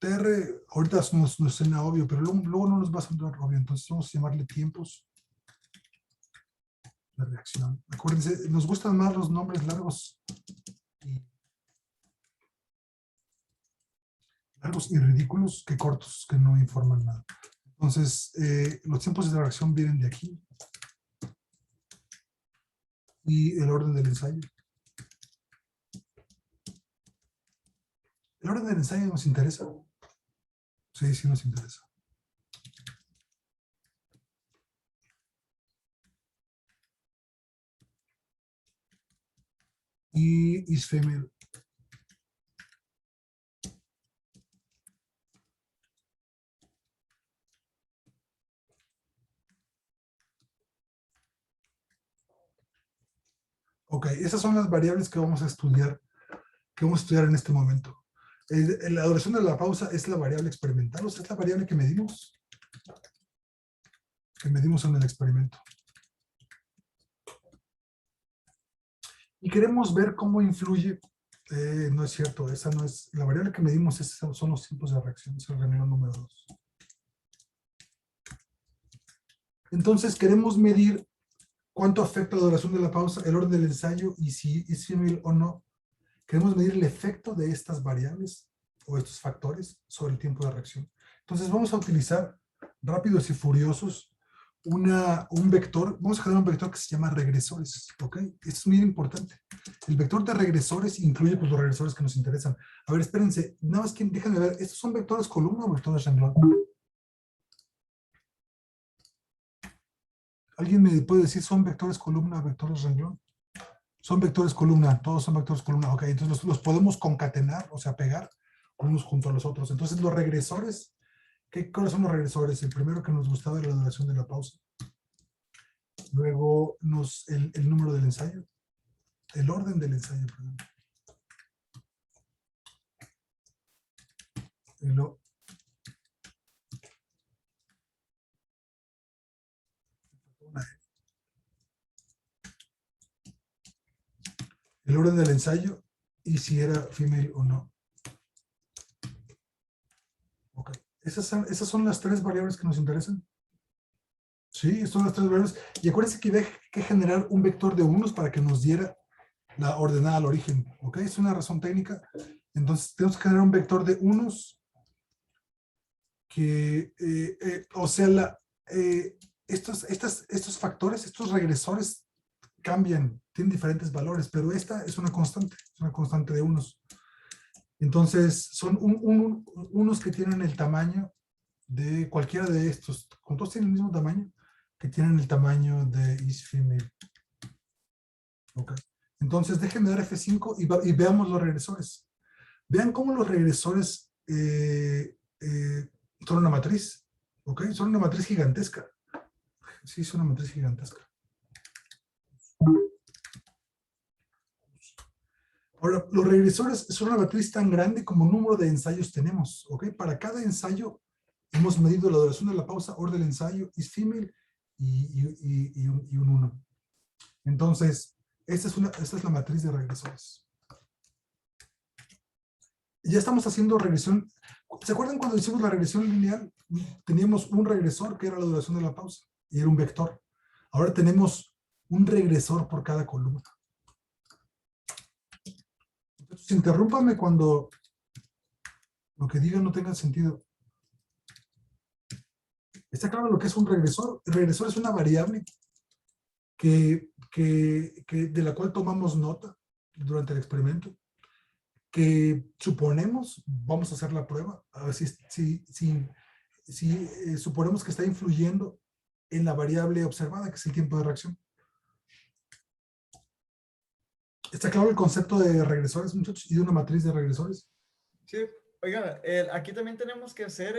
TR ahorita nos suena obvio, pero luego no nos va a sonar obvio. Entonces vamos a llamarle tiempos de reacción. Acuérdense, nos gustan más los nombres largos y ridículos que cortos, que no informan nada. Entonces, los tiempos de reacción vienen de aquí. Y el orden del ensayo. ¿El orden del ensayo nos interesa? Sí, sí nos interesa. Y is female. Ok, esas son las variables que vamos a estudiar en este momento. La duración de la pausa es la variable experimental, o sea, es la variable que medimos en el experimento. Y queremos ver cómo influye, no es cierto, esa no es, la variable que medimos son los tiempos de reacción, es el renglón número 2. Entonces queremos medir cuánto afecta la duración de la pausa, el orden del ensayo y si es female o no. Queremos medir el efecto de estas variables o estos factores sobre el tiempo de reacción. Entonces vamos a utilizar rápidos y furiosos un vector, vamos a generar un vector que se llama regresores, ¿ok? Esto es muy importante. El vector de regresores incluye pues, los regresores que nos interesan. A ver, espérense, nada más que déjenme ver, ¿estos son vectores columna o vectores renglón? ¿Alguien me puede decir son vectores columna o vectores renglón? Son vectores columna, todos son vectores columna, ok, entonces los podemos concatenar, o sea, pegar unos junto a los otros. Entonces los regresores, ¿cuáles son los regresores? El primero que nos gustaba era la duración de la pausa. Luego el número del ensayo, el orden del ensayo, perdón. El orden del ensayo y si era female o no. Ok, esas son las 3 variables que nos interesan. Sí, son las tres variables. Y acuérdense que hay que generar un vector de unos para que nos diera la ordenada al origen. ¿Ok? Es una razón técnica. Entonces, tenemos que generar un vector de unos que, o sea, estos factores, estos regresores cambian, tienen diferentes valores, pero esta es una constante de unos. Entonces, son unos que tienen el tamaño de cualquiera de estos, con todos tienen el mismo tamaño, que tienen el tamaño de isFemale. Ok. Entonces, déjenme dar F5 y veamos los regresores. Vean cómo los regresores son una matriz. Ok, son una matriz gigantesca. Sí, son una matriz gigantesca. Ahora, los regresores son una matriz tan grande como número de ensayos tenemos. Ok, para cada ensayo hemos medido la duración de la pausa, orden del ensayo, isFemale y un 1. Entonces, esta es la matriz de regresores. Ya estamos haciendo regresión. ¿Se acuerdan cuando hicimos la regresión lineal? Teníamos un regresor que era la duración de la pausa y era un vector. Ahora tenemos un regresor por cada columna. Entonces, interrúmpame cuando lo que diga no tenga sentido. ¿Está claro lo que es un regresor? El regresor es una variable de la cual tomamos nota durante el experimento, que suponemos, vamos a hacer la prueba, a ver si suponemos que está influyendo en la variable observada, que es el tiempo de reacción. ¿Está claro el concepto de regresores, muchachos, y de una matriz de regresores? Sí, oiga, aquí también tenemos que hacer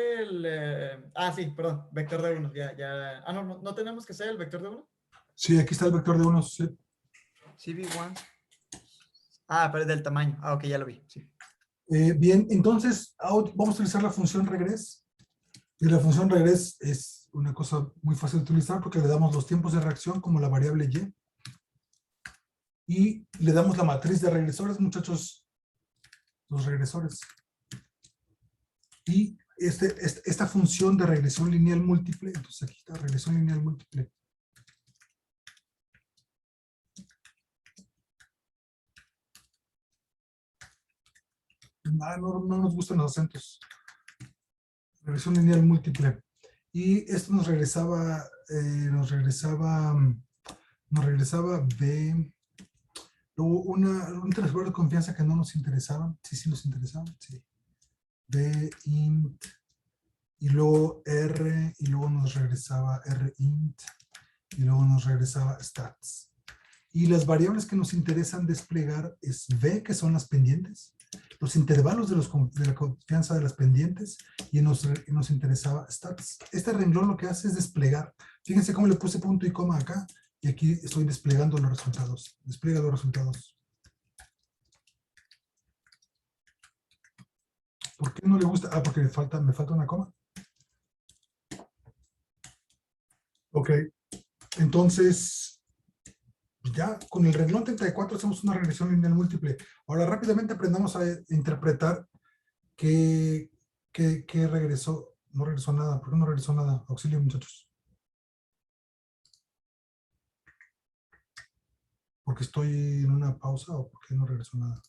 sí, perdón, vector de uno, ya. Ah, no tenemos que hacer el vector de uno. Sí, aquí está el vector de unos. Sí. CV1. Ah, pero es del tamaño. Ah, ok, ya lo vi. Sí. Bien, entonces vamos a utilizar la función regress. Y la función regress es una cosa muy fácil de utilizar porque le damos los tiempos de reacción como la variable y. Y le damos la matriz de regresores, muchachos. Los regresores. Y esta función de regresión lineal múltiple, entonces aquí está regresión lineal múltiple. No nos gustan los acentos. Regresión lineal múltiple. Y esto nos regresaba B. Luego un transfer de confianza que no nos interesaban. Sí nos interesaban. Sí. B int. Y luego R. Y luego nos regresaba R int. Y luego nos regresaba stats. Y las variables que nos interesan desplegar es V, que son las pendientes, los intervalos de la confianza de las pendientes, y nos interesaba stats. Este renglón lo que hace es desplegar. Fíjense cómo le puse punto y coma acá, y aquí estoy desplegando los resultados. Despliega los resultados. ¿Por qué no le gusta? Ah, porque me falta una coma. Ok. Entonces, ya con el renglón 34 hacemos una regresión lineal múltiple. Ahora rápidamente aprendamos a interpretar qué regresó. No regresó nada. ¿Por qué no regresó nada? Auxilio, muchachos. ¿Porque estoy en una pausa o por qué no regresó nada?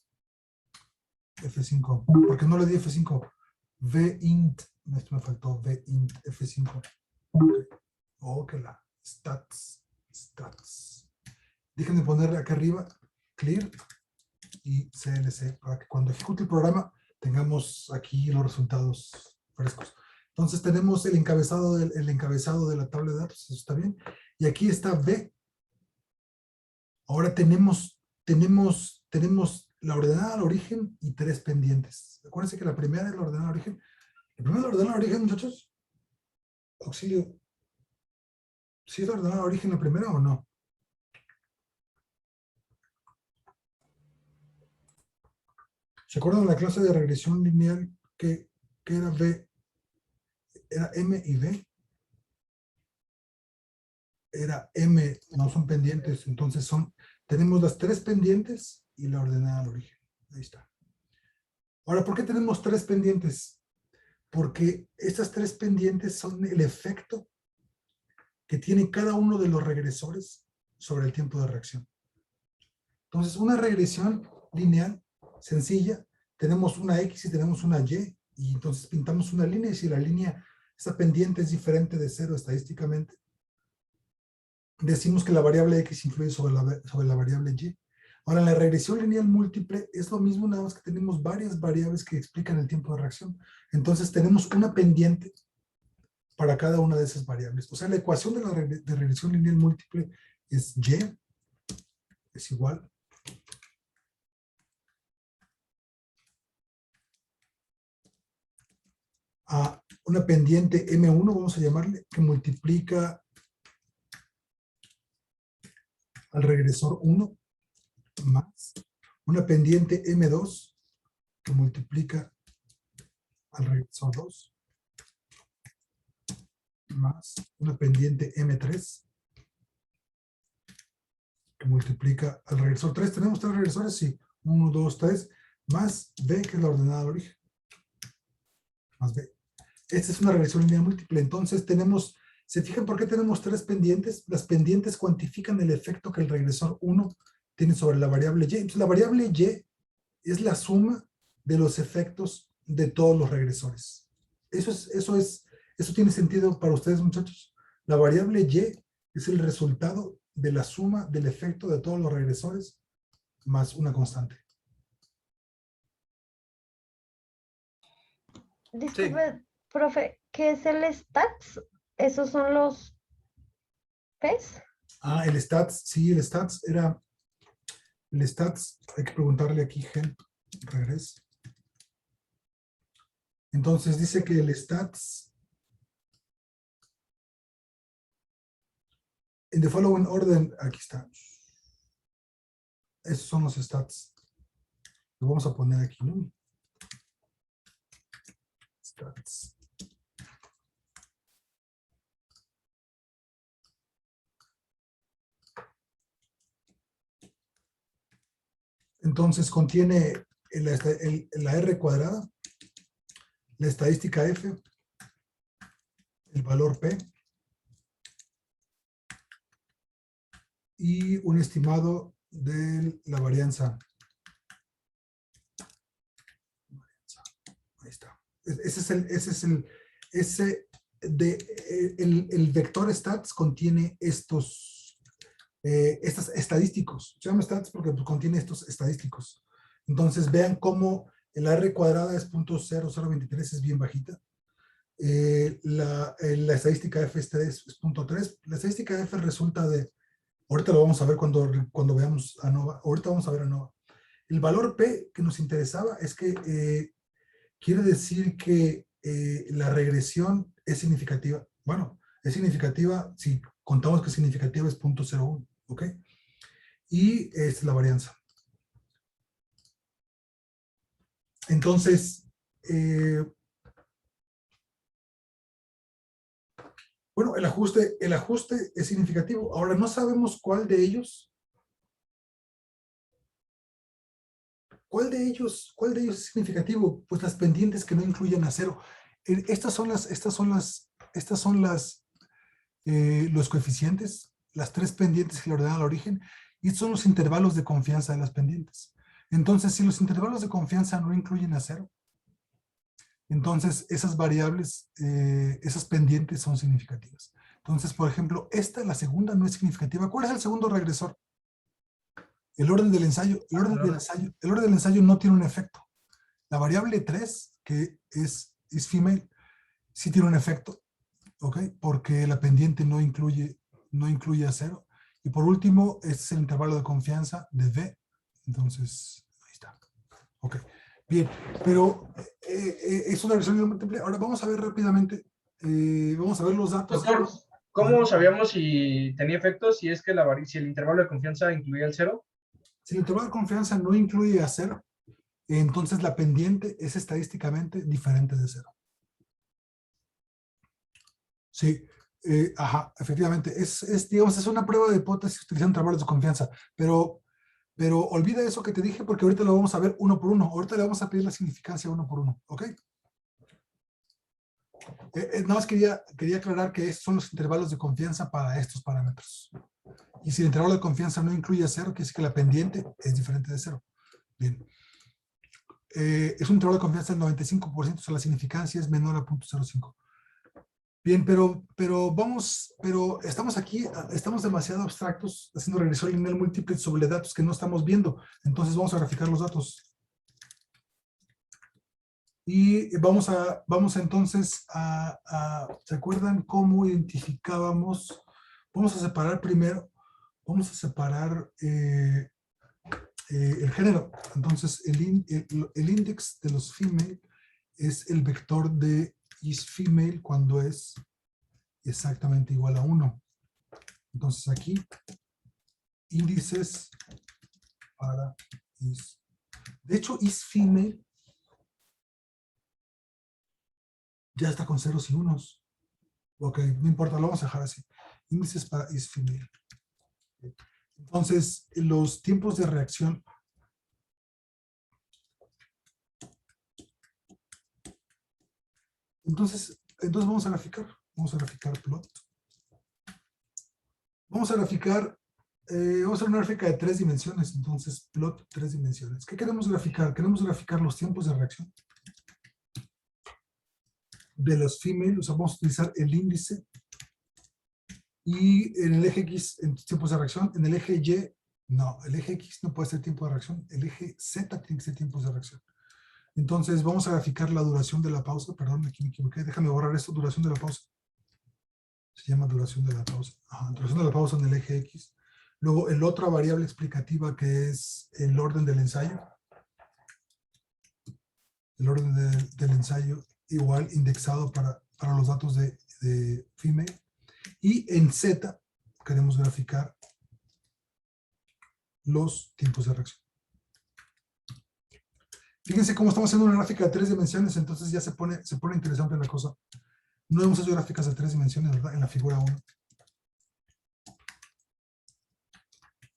F5. ¿Por qué no le di F5? Vint. Esto me faltó. Vint F5. Ok, la stats. Déjenme poner acá arriba clear y CLC para que cuando ejecute el programa tengamos aquí los resultados frescos. Entonces tenemos el encabezado de la tabla de datos, eso está bien. Y aquí está B. Ahora tenemos la ordenada al origen y 3 pendientes. Acuérdense que la primera es la ordenada al origen. ¿La primera es la ordenada al origen, muchachos? Auxilio. ¿Sí es la ordenada al origen la primera o no? ¿Se acuerdan de la clase de regresión lineal que era B? Era M y B. Era M, no son pendientes, entonces tenemos las 3 pendientes y la ordenada al origen. Ahí está. Ahora, ¿por qué tenemos 3 pendientes? Porque estas 3 pendientes son el efecto que tiene cada uno de los regresores sobre el tiempo de reacción. Entonces, una regresión lineal sencilla, tenemos una X y tenemos una Y entonces pintamos una línea, y si la línea, esta pendiente es diferente de 0 estadísticamente, decimos que la variable X influye sobre la variable Y. Ahora, en la regresión lineal múltiple es lo mismo, nada más que tenemos varias variables que explican el tiempo de reacción. Entonces, tenemos una pendiente para cada una de esas variables. O sea, la ecuación de la regresión lineal múltiple es Y es igual a una pendiente M1, vamos a llamarle, que multiplica al regresor 1 más una pendiente M2 que multiplica al regresor 2 más una pendiente M3 que multiplica al regresor 3. ¿Tenemos 3 regresores? Sí. 1, 2, 3 más B, que es la ordenada de origen. Más B. Esta es una regresión lineal múltiple. Entonces tenemos, ¿se fijan por qué tenemos 3 pendientes? Las pendientes cuantifican el efecto que el regresor 1 tiene sobre la variable Y. Entonces la variable Y es la suma de los efectos de todos los regresores. Eso tiene sentido para ustedes, muchachos. La variable Y es el resultado de la suma del efecto de todos los regresores más una constante. Disculpe, sí. Profe, ¿qué es el stats? ¿Esos son los P's? Ah, el stats, sí, el stats era... El stats, hay que preguntarle aquí, Gen, regresa. Entonces dice que el stats... In the following order, aquí está. Esos son los stats. Lo vamos a poner aquí, ¿no? Stats. Entonces contiene la R cuadrada, la estadística F, el valor P y un estimado de la varianza. Ahí está. El vector stats contiene estos estadísticos. Se llama stats porque pues, contiene estos estadísticos. Entonces vean cómo la R cuadrada es 0.0023, es bien bajita. La estadística F es 3.3. La estadística F resulta de, ahorita lo vamos a ver cuando veamos ANOVA, ahorita vamos a ver ANOVA. El valor P que nos interesaba es que quiere decir que la regresión es significativa. Bueno, es significativa si contamos que significativa es 0.01, ¿ok? Y esta es la varianza. Entonces, bueno, el ajuste es significativo. Ahora no sabemos cuál de ellos es significativo. Pues las pendientes que no incluyen a 0. Estas son los coeficientes, las 3 pendientes que le ordenan al origen, y estos son los intervalos de confianza de las pendientes. Entonces, si los intervalos de confianza no incluyen a 0, entonces esas variables, esas pendientes son significativas. Entonces, por ejemplo, la segunda no es significativa. ¿Cuál es el segundo regresor? El orden del ensayo. El orden del ensayo no tiene un efecto. La variable 3, que es female, sí tiene un efecto, ¿ok? Porque la pendiente no incluye a 0. Y por último, este es el intervalo de confianza de V. Entonces, ahí está. Ok, bien. Pero es una regresión múltiple. Ahora vamos a ver rápidamente, vamos a ver los datos. Doctor, ¿cómo sabíamos si tenía efectos si es que si el intervalo de confianza incluía el 0? Si el intervalo de confianza no incluye a 0, entonces la pendiente es estadísticamente diferente de 0. Sí, efectivamente. Digamos, es una prueba de hipótesis utilizando intervalos de confianza, pero olvida eso que te dije porque ahorita lo vamos a ver uno por uno. Ahorita le vamos a pedir la significancia uno por uno, ¿ok? Nada más quería aclarar que estos son los intervalos de confianza para estos parámetros. Y si el intervalo de confianza no incluye 0, quiere decir que la pendiente es diferente de 0. Bien. Es un intervalo de confianza del 95%, o sea, la significancia es menor a 0.05. Bien, pero estamos aquí, estamos demasiado abstractos haciendo regresión lineal múltiple sobre datos que no estamos viendo. Entonces vamos a graficar los datos. Y vamos entonces ¿se acuerdan cómo identificábamos? Vamos a separar primero, vamos a separar el género. Entonces el índice de los female es el vector de isFemale cuando es exactamente igual a 1. Entonces aquí, índices para is. De hecho, isFemale ya está con ceros y unos. Ok, no importa, lo vamos a dejar así. Índices para isFemale. Entonces, los tiempos de reacción. Entonces vamos a graficar. Vamos a graficar plot. Vamos a graficar, vamos a hacer una gráfica de 3 dimensiones. Entonces, plot 3 dimensiones. ¿Qué queremos graficar? Queremos graficar los tiempos de reacción de los female. O sea, vamos a utilizar el índice. Y en el eje X, en tiempos de reacción. En el eje Y, no. El eje X no puede ser tiempo de reacción. El eje Z tiene que ser tiempos de reacción. Entonces, vamos a graficar la duración de la pausa. Perdón, aquí me equivoqué. Déjame borrar esto, duración de la pausa. Se llama duración de la pausa. Ajá, duración de la pausa en el eje X. Luego, el otra variable explicativa que es el orden del ensayo. El orden del ensayo igual indexado para los datos de female. Y en Z queremos graficar los tiempos de reacción. Fíjense cómo estamos haciendo una gráfica de 3 dimensiones, entonces ya se pone interesante la cosa. No hemos hecho gráficas de 3 dimensiones, ¿verdad? En la figura 1.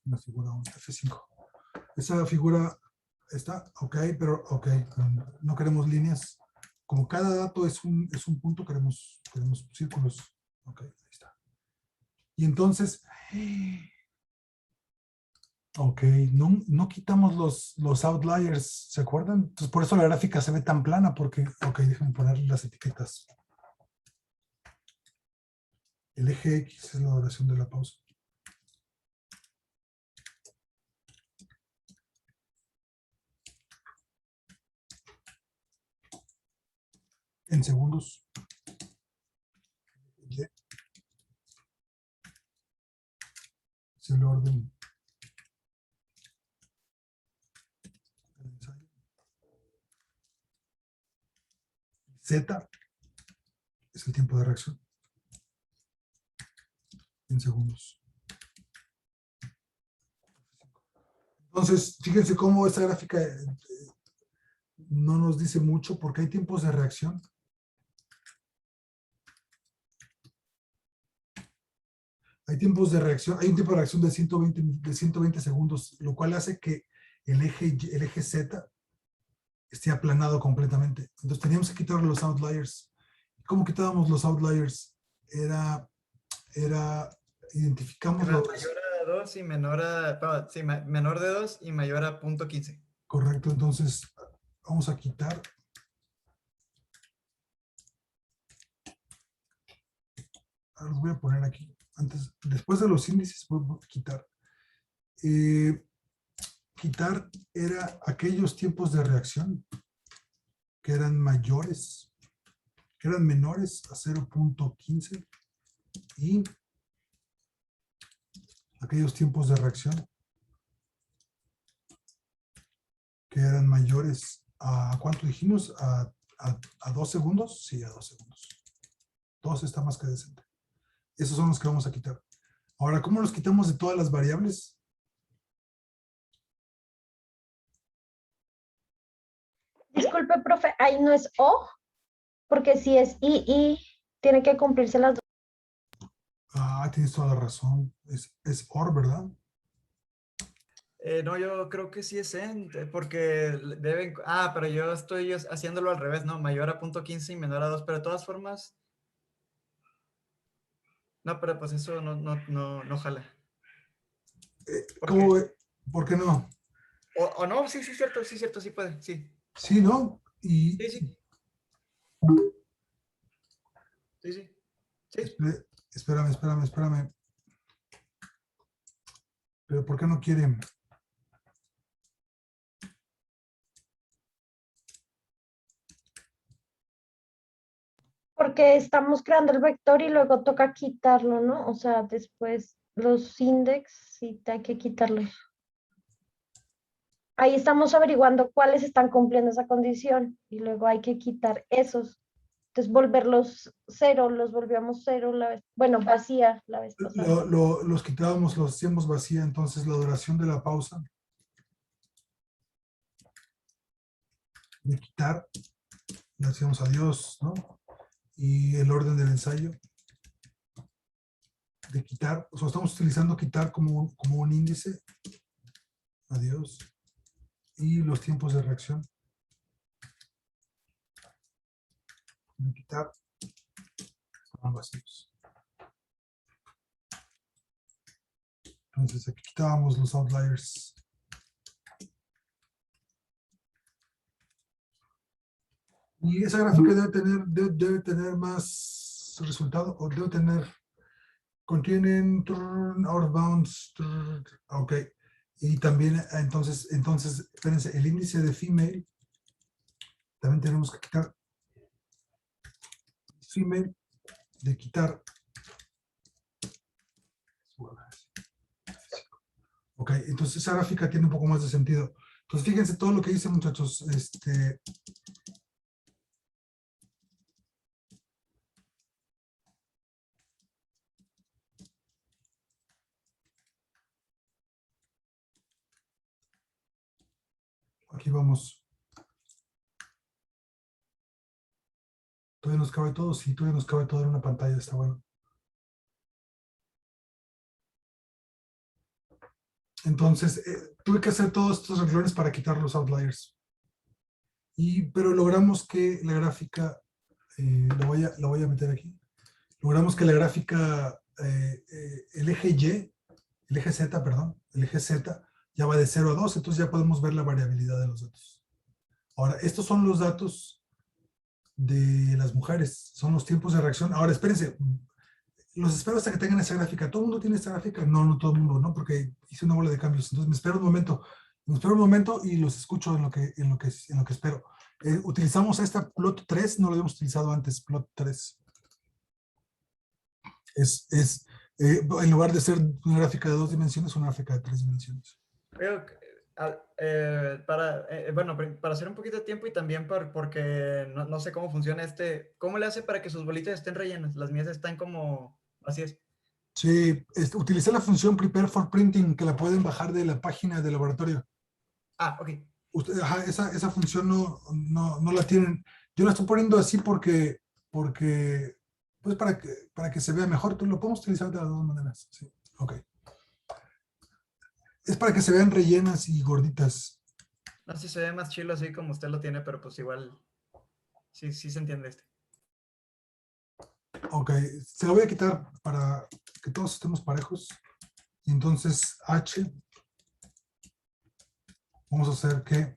En la figura 1, F5. Esa figura está, ok, pero ok, no queremos líneas. Como cada dato es un punto, queremos círculos. Ok, ahí está. Y entonces, ok, no quitamos los outliers, ¿se acuerdan? Entonces por eso la gráfica se ve tan plana, porque, ok, déjenme ponerle las etiquetas. El eje X es la duración de la pausa. En segundos. Y es el orden del ensayo. Z es el tiempo de reacción. En segundos. Entonces, fíjense cómo esta gráfica no nos dice mucho porque hay tiempos de reacción. Hay tiempos de reacción, hay un tiempo de reacción de 120 segundos, lo cual hace que el eje Z esté aplanado completamente. Entonces teníamos que quitar los outliers. ¿Cómo quitábamos los outliers? Identificamos los... Mayor a 2 y menor a... sí, menor de 2 y mayor a 0.15. Correcto, entonces vamos a quitar. Ahora los voy a poner aquí. Después de los índices voy a quitar. Quitar era aquellos tiempos de reacción que eran mayores, que eran menores a 0.15 y aquellos tiempos de reacción que eran mayores a, ¿cuánto dijimos? A 2 segundos. Sí, a 2 segundos. 2 está más que decente. Esos son los que vamos a quitar. Ahora, ¿cómo los quitamos de todas las variables? Disculpe, profe, ahí no es O, porque si es I, tiene que cumplirse las dos. Ah, tienes toda la razón. Es OR, ¿verdad? No, yo creo que sí es end, porque deben... pero yo estoy haciéndolo al revés, ¿no? Mayor a .15 y menor a 2, pero de todas formas... No, pero pues eso no jala. ¿Por ¿Cómo? qué? ¿Por qué no? O no, sí, cierto, sí puede, sí. Sí, ¿no? Y Sí. Sí. espérame. ¿Pero por qué no quieren? Porque estamos creando el vector y luego toca quitarlo, ¿no? O sea, después los index sí hay que quitarlos. Ahí estamos averiguando cuáles están cumpliendo esa condición y luego hay que quitar esos. Entonces volverlos cero, los volvíamos cero vacía la vez pasada. Los quitábamos, los hacíamos vacía, entonces la duración de la pausa de quitar, le hacíamos adiós, ¿no? Y el orden del ensayo de quitar, o sea, estamos utilizando quitar como un índice, adiós, y los tiempos de reacción de quitar son vacíos. Entonces aquí quitábamos los outliers. Y esa gráfica debe tener más resultado, o debe tener, contienen out of bounds, ok. Y también, entonces, espérense, el índice de female, también tenemos que quitar female, de quitar. Ok, entonces esa gráfica tiene un poco más de sentido. Entonces fíjense todo lo que dice, muchachos. Aquí vamos. ¿Todavía nos cabe todo? Sí, todavía nos cabe todo en una pantalla, está bueno. Entonces, tuve que hacer todos estos renglones para quitar los outliers. Pero logramos que la gráfica, la voy a meter aquí. Logramos que la gráfica, el eje Y, el eje Z, perdón, el eje Z ya va de 0 a 2, entonces ya podemos ver la variabilidad de los datos. Ahora, estos son los datos de las mujeres, son los tiempos de reacción. Ahora, espérense, los espero hasta que tengan esa gráfica. ¿Todo el mundo tiene esta gráfica? No todo el mundo, ¿no? Porque hice una bola de cambios. Entonces me espero un momento y los escucho en lo que espero. Utilizamos esta plot 3, no lo habíamos utilizado antes, plot 3. En lugar de ser una gráfica de 2 dimensiones, una gráfica de 3 dimensiones. Para hacer un poquito de tiempo y también porque no sé cómo funciona ¿cómo le hace para que sus bolitas estén rellenas? Las mías están como vacías. Sí, utilicé la función Prepare for Printing, que la pueden bajar de la página del laboratorio. Ok. Esa función no la tienen. Yo la estoy poniendo así porque pues para que se vea mejor. Lo podemos utilizar de las dos maneras. Sí, ok. Es para que se vean rellenas y gorditas. No sé si se ve más chilo así como usted lo tiene, pero pues igual sí se entiende Ok, se lo voy a quitar para que todos estemos parejos. Y entonces H, vamos a hacer que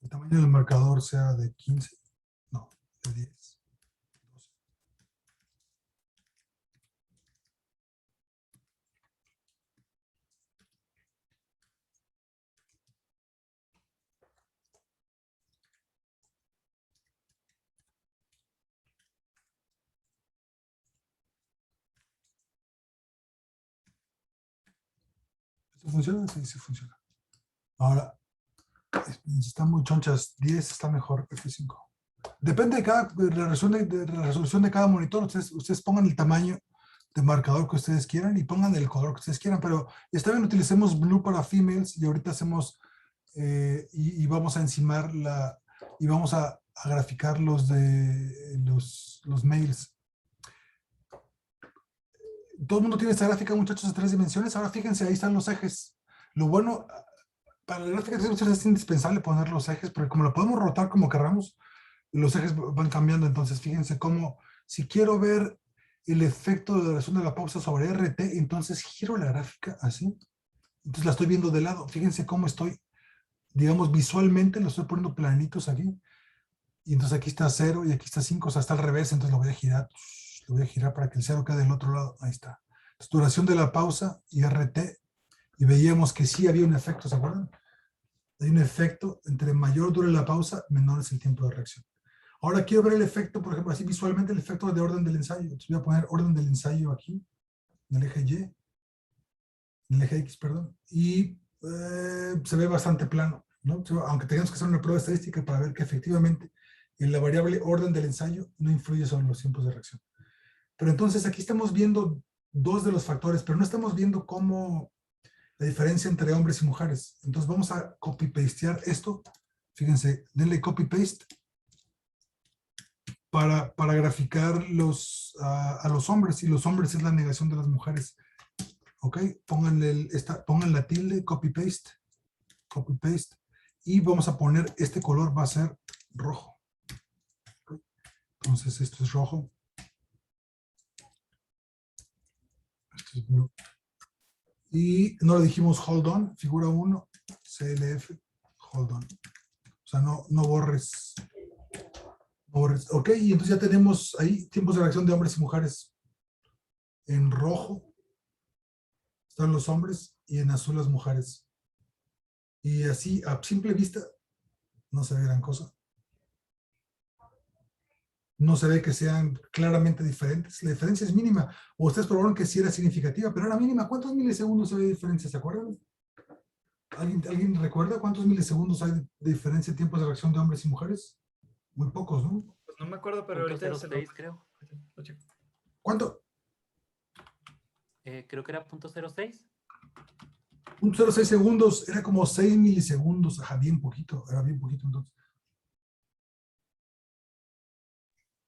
el tamaño del marcador sea de 15, no, de 10. ¿Esto funciona? Sí funciona. Ahora, están muy chonchas. 10 está mejor, F5. Depende de la resolución de cada monitor. Ustedes pongan el tamaño de marcador que ustedes quieran y pongan el color que ustedes quieran, pero está bien, utilicemos blue para females y ahorita hacemos y vamos a encimar y vamos a graficar los males. Todo el mundo tiene esta gráfica, muchachos, de 3 dimensiones. Ahora fíjense, ahí están los ejes. Lo bueno, para la gráfica de 3 dimensiones es indispensable poner los ejes, porque como lo podemos rotar como queramos, los ejes van cambiando. Entonces, fíjense cómo, si quiero ver el efecto de duración de la pausa sobre RT, entonces giro la gráfica así. Entonces la estoy viendo de lado. Fíjense cómo estoy, digamos, visualmente lo estoy poniendo planitos aquí. Y entonces aquí está 0 y aquí está 5, o sea, está al revés, entonces lo voy a girar. Lo voy a girar para que el 0 quede del otro lado. Ahí está. Entonces, duración de la pausa y RT. Y veíamos que sí había un efecto, ¿se acuerdan? Hay un efecto, entre mayor dure la pausa, menor es el tiempo de reacción. Ahora quiero ver el efecto, por ejemplo, así visualmente el efecto de orden del ensayo. Entonces voy a poner orden del ensayo aquí, en el eje Y, en el eje X, perdón. Y se ve bastante plano, ¿no? Aunque tengamos que hacer una prueba estadística para ver que efectivamente en la variable orden del ensayo no influye sobre los tiempos de reacción. Pero entonces aquí estamos viendo 2 de los factores, pero no estamos viendo cómo la diferencia entre hombres y mujeres. Entonces vamos a copy-pastear esto. Fíjense, denle copy-paste para graficar a los hombres, y los hombres es la negación de las mujeres. Ok, pongan la tilde, copy-paste, copy-paste, y vamos a poner, este color va a ser rojo. Okay. Entonces esto es rojo. Esto es blue. Y no le dijimos hold on, figura 1, CLF, hold on. O sea, no borres. Ok, y entonces ya tenemos ahí tiempos de reacción de hombres y mujeres. En rojo están los hombres y en azul las mujeres. Y así, a simple vista, no se ve gran cosa. No se ve que sean claramente diferentes. La diferencia es mínima. O ustedes probaron que sí era significativa, pero era mínima. ¿Cuántos milisegundos hay de diferencia? ¿Se acuerdan? ¿Alguien recuerda cuántos milisegundos hay de diferencia en tiempos de reacción de hombres y mujeres? Muy pocos, ¿no? Pues no me acuerdo, pero ahorita se lo... creo. ¿Cuánto? Creo que era 0.06. 0.06 segundos, era como 6 milisegundos. Ajá, bien poquito, era bien poquito entonces.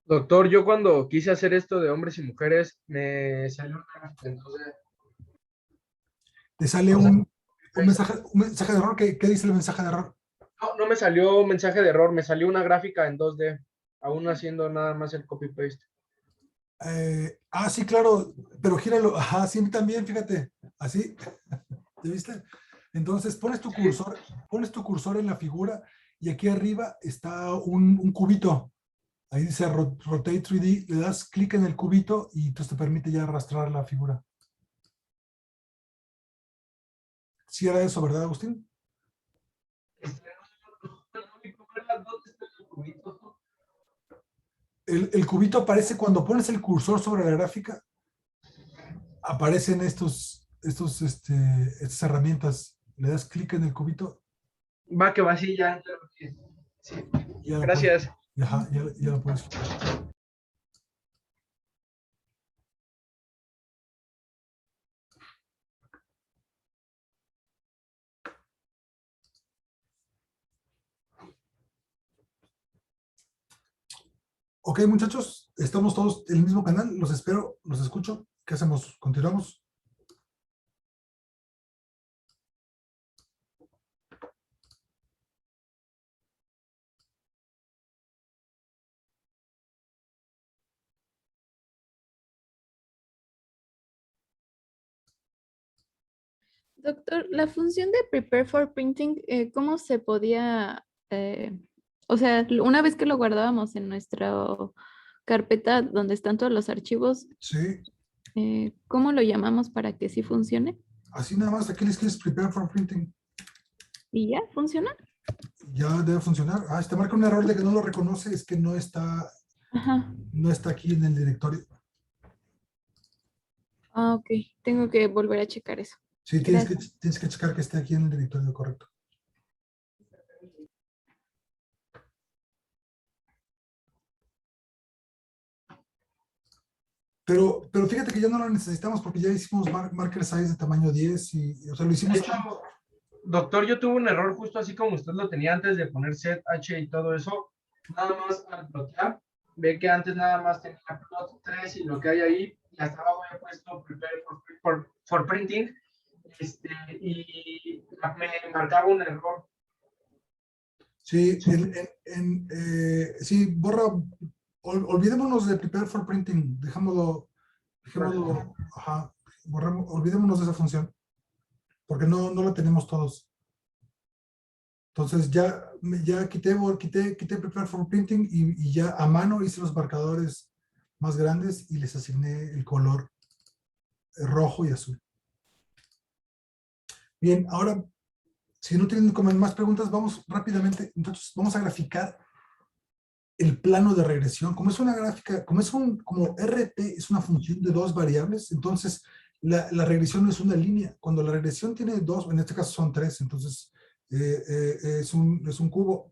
Doctor, yo cuando quise hacer esto de hombres y mujeres, me salió entonces... ¿Te sale un mensaje de error? ¿Qué dice el mensaje de error? No me salió mensaje de error, me salió una gráfica en 2D, aún haciendo nada más el copy-paste. Sí, claro, pero gíralo. Ajá, sí, también, fíjate, así, ¿te viste? Entonces pones tu cursor en la figura y aquí arriba está un cubito. Ahí dice Rotate 3D, le das clic en el cubito y entonces te permite ya arrastrar la figura. ¿Sí era eso, verdad, Agustín? El cubito aparece cuando pones el cursor sobre la gráfica. Aparecen estas herramientas. Le das clic en el cubito. Va que va, sí, ya. Sí. Gracias. Ya lo puedes quitar. Ok, muchachos, estamos todos en el mismo canal. Los espero, los escucho. ¿Qué hacemos? ¿Continuamos? Doctor, la función de Prepare for Printing, ¿cómo se podía, o sea, una vez que lo guardábamos en nuestra carpeta donde están todos los archivos, sí. ¿Cómo lo llamamos para que sí funcione? Así nada más, aquí le escribes Prepare for Printing. ¿Y ya funciona? Ya debe funcionar. Te marca un error de que no lo reconoce, es que no está, no está aquí en el directorio. Ok, tengo que volver a checar eso. Sí, tienes que checar que esté aquí en el directorio correcto. Pero fíjate que ya no lo necesitamos porque ya hicimos marker size de tamaño 10 y o sea, lo hicimos. Doctor, yo tuve un error justo así como usted lo tenía antes de poner set H y todo eso. Nada más al plotear, ve que antes nada más tenía plot 3 y lo que hay ahí, y hasta abajo he puesto prepare for printing, y me marcaba un error. Sí, sí, olvidémonos de prepare for printing, dejémoslo, ajá, olvidémonos de esa función, porque no la tenemos todos. Entonces ya quité prepare for printing y ya a mano hice los marcadores más grandes y les asigné el color rojo y azul. Bien, ahora, si no tienen como más preguntas, vamos rápidamente, entonces vamos a graficar el plano de regresión. Como es una gráfica, como RT es una función de dos variables, entonces la regresión no es una línea. Cuando la regresión tiene dos, en este caso son tres, entonces es un cubo,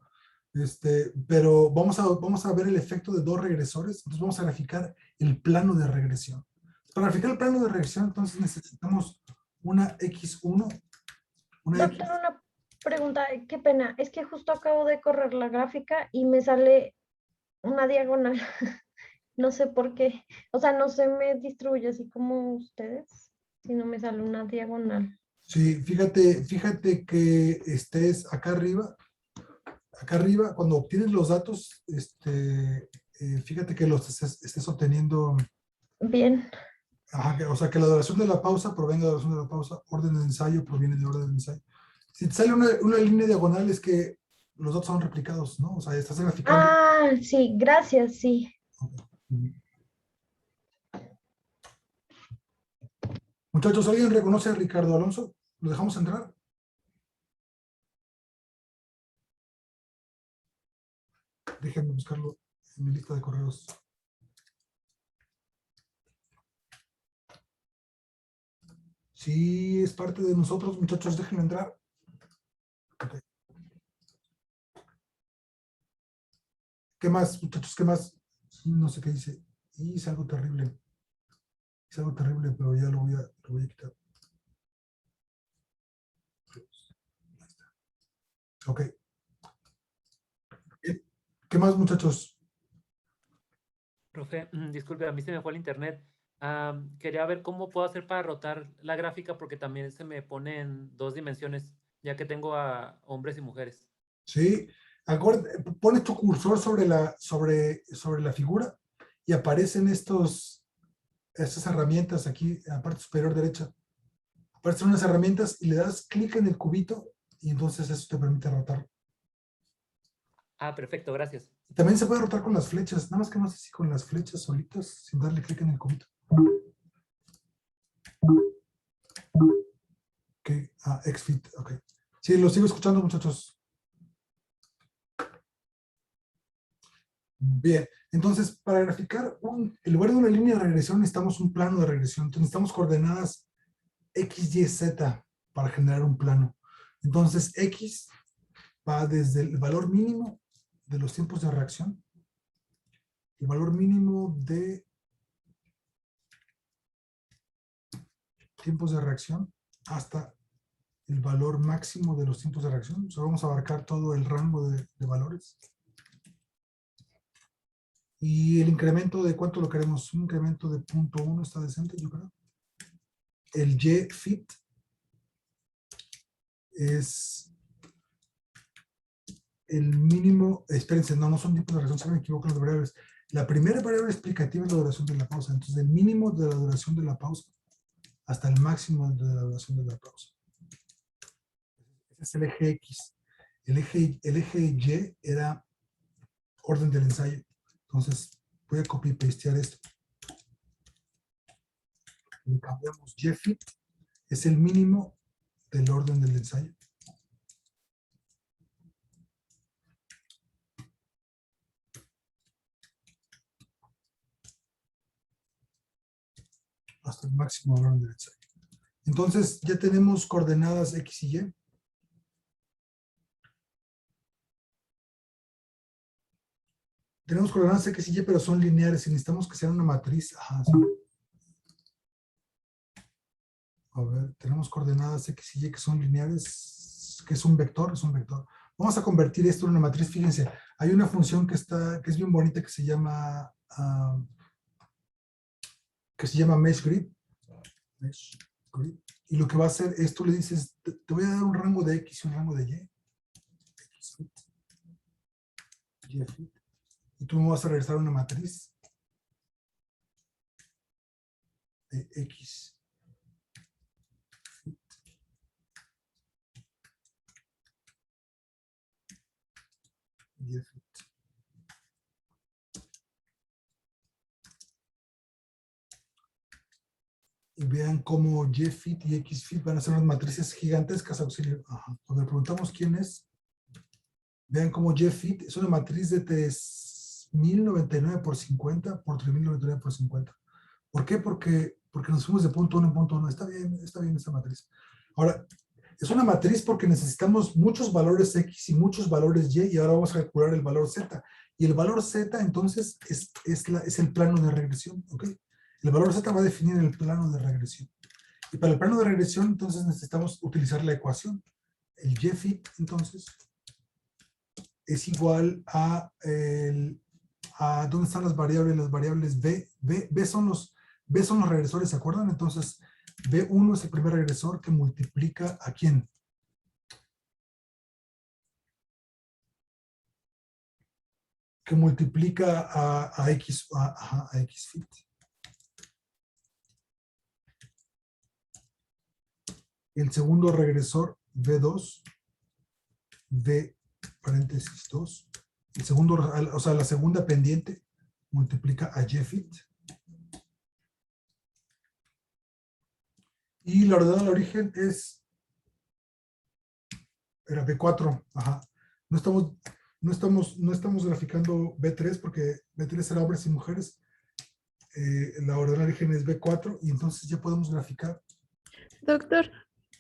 pero vamos a ver el efecto de dos regresores, entonces vamos a graficar el plano de regresión. Para graficar el plano de regresión, entonces necesitamos una X1. Doctor, una pregunta, qué pena, es que justo acabo de correr la gráfica y me sale una diagonal, no sé por qué, o sea, no se me distribuye así como ustedes, sino me sale una diagonal. Sí, fíjate que estés acá arriba, cuando obtienes los datos, fíjate que los estés obteniendo. Bien. Ajá, o sea, que la duración de la pausa provenga de la duración de la pausa, orden de ensayo proviene de orden de ensayo. Si te sale una línea diagonal es que los datos son replicados, ¿no? O sea, estás graficando. Ah, sí, gracias, sí. Okay. Muchachos, ¿alguien reconoce a Ricardo Alonso? ¿Lo dejamos entrar? Déjenme buscarlo en mi lista de correos. Sí, es parte de nosotros, muchachos, déjenme entrar. Okay. ¿Qué más, muchachos? ¿Qué más? No sé qué dice. Y es algo terrible. Es algo terrible, pero ya lo voy a quitar. Ok. ¿Qué más, muchachos? Profe, disculpe, a mí se me fue el internet. Quería ver cómo puedo hacer para rotar la gráfica porque también se me pone en dos dimensiones, ya que tengo a hombres y mujeres. Sí, pones tu cursor sobre la figura y aparecen estas herramientas aquí en la parte superior derecha. Aparecen unas herramientas y le das clic en el cubito y entonces eso te permite rotar. Ah, perfecto, gracias. También se puede rotar con las flechas, nada más que no sé si con las flechas solitas, sin darle clic en el cubito. Ok, XFit, ok. Sí, lo sigo escuchando, muchachos. Bien, entonces para graficar, en lugar de una línea de regresión necesitamos un plano de regresión. Entonces necesitamos coordenadas X, Y, Z para generar un plano. Entonces X va desde el valor mínimo de los tiempos de reacción, el valor mínimo de tiempos de reacción hasta el valor máximo de los tiempos de reacción. O sea, vamos a abarcar todo el rango de valores. Y el incremento de cuánto lo queremos, un incremento de 0.1 está decente, yo creo. El Y fit es el mínimo, espérense, no son tipos de reacción, se me equivocan las variables. La primera variable explicativa es la duración de la pausa, entonces el mínimo de la duración de la pausa hasta el máximo de la duración de la pausa. Ese es el eje X. El eje Y era orden del ensayo. Entonces voy a copy y pastear esto. Y cambiamos Y fit, es el mínimo del orden del ensayo. Hasta el máximo orden del ensayo. Entonces ya tenemos coordenadas X y Y. Tenemos coordenadas X y Y, pero son lineares y necesitamos que sean una matriz. Ajá, sí. A ver, tenemos coordenadas X y Y que son lineares, que es un vector, Vamos a convertir esto en una matriz. Fíjense, hay una función que es bien bonita que se llama que se llama Mesh Grid. Mesh Grid. Y lo que va a hacer es, tú le dices, te voy a dar un rango de X y un rango de Y. X fit, Y fit. Y tú me vas a regresar una matriz de X fit, Y fit. Y vean cómo Y fit y X fit van a ser unas matrices gigantescas auxiliar. Ajá. Cuando le preguntamos quién es, vean cómo Y fit es una matriz de 3099 por 50 por 3099 por 50. ¿Por qué? Porque nos fuimos de punto 1 en punto 1. Está bien esta matriz. Ahora, es una matriz porque necesitamos muchos valores X y muchos valores Y, y ahora vamos a calcular el valor Z. Y el valor Z, entonces, es el plano de regresión. ¿Ok? El valor Z va a definir el plano de regresión. Y para el plano de regresión, entonces, necesitamos utilizar la ecuación. El Y fit, entonces, es igual a ¿dónde están las variables? Las variables B son los regresores, ¿se acuerdan? Entonces, B1 es el primer regresor que multiplica ¿a quién? Que multiplica a X, a X fit. El segundo regresor, B2, B paréntesis 2. El segundo, o sea, la segunda pendiente multiplica a Y fit. Y la ordenada al origen era B4, ajá. No estamos graficando B3 porque B3 era hombres y mujeres. La ordenada al origen es B4 y entonces ya podemos graficar. Doctor,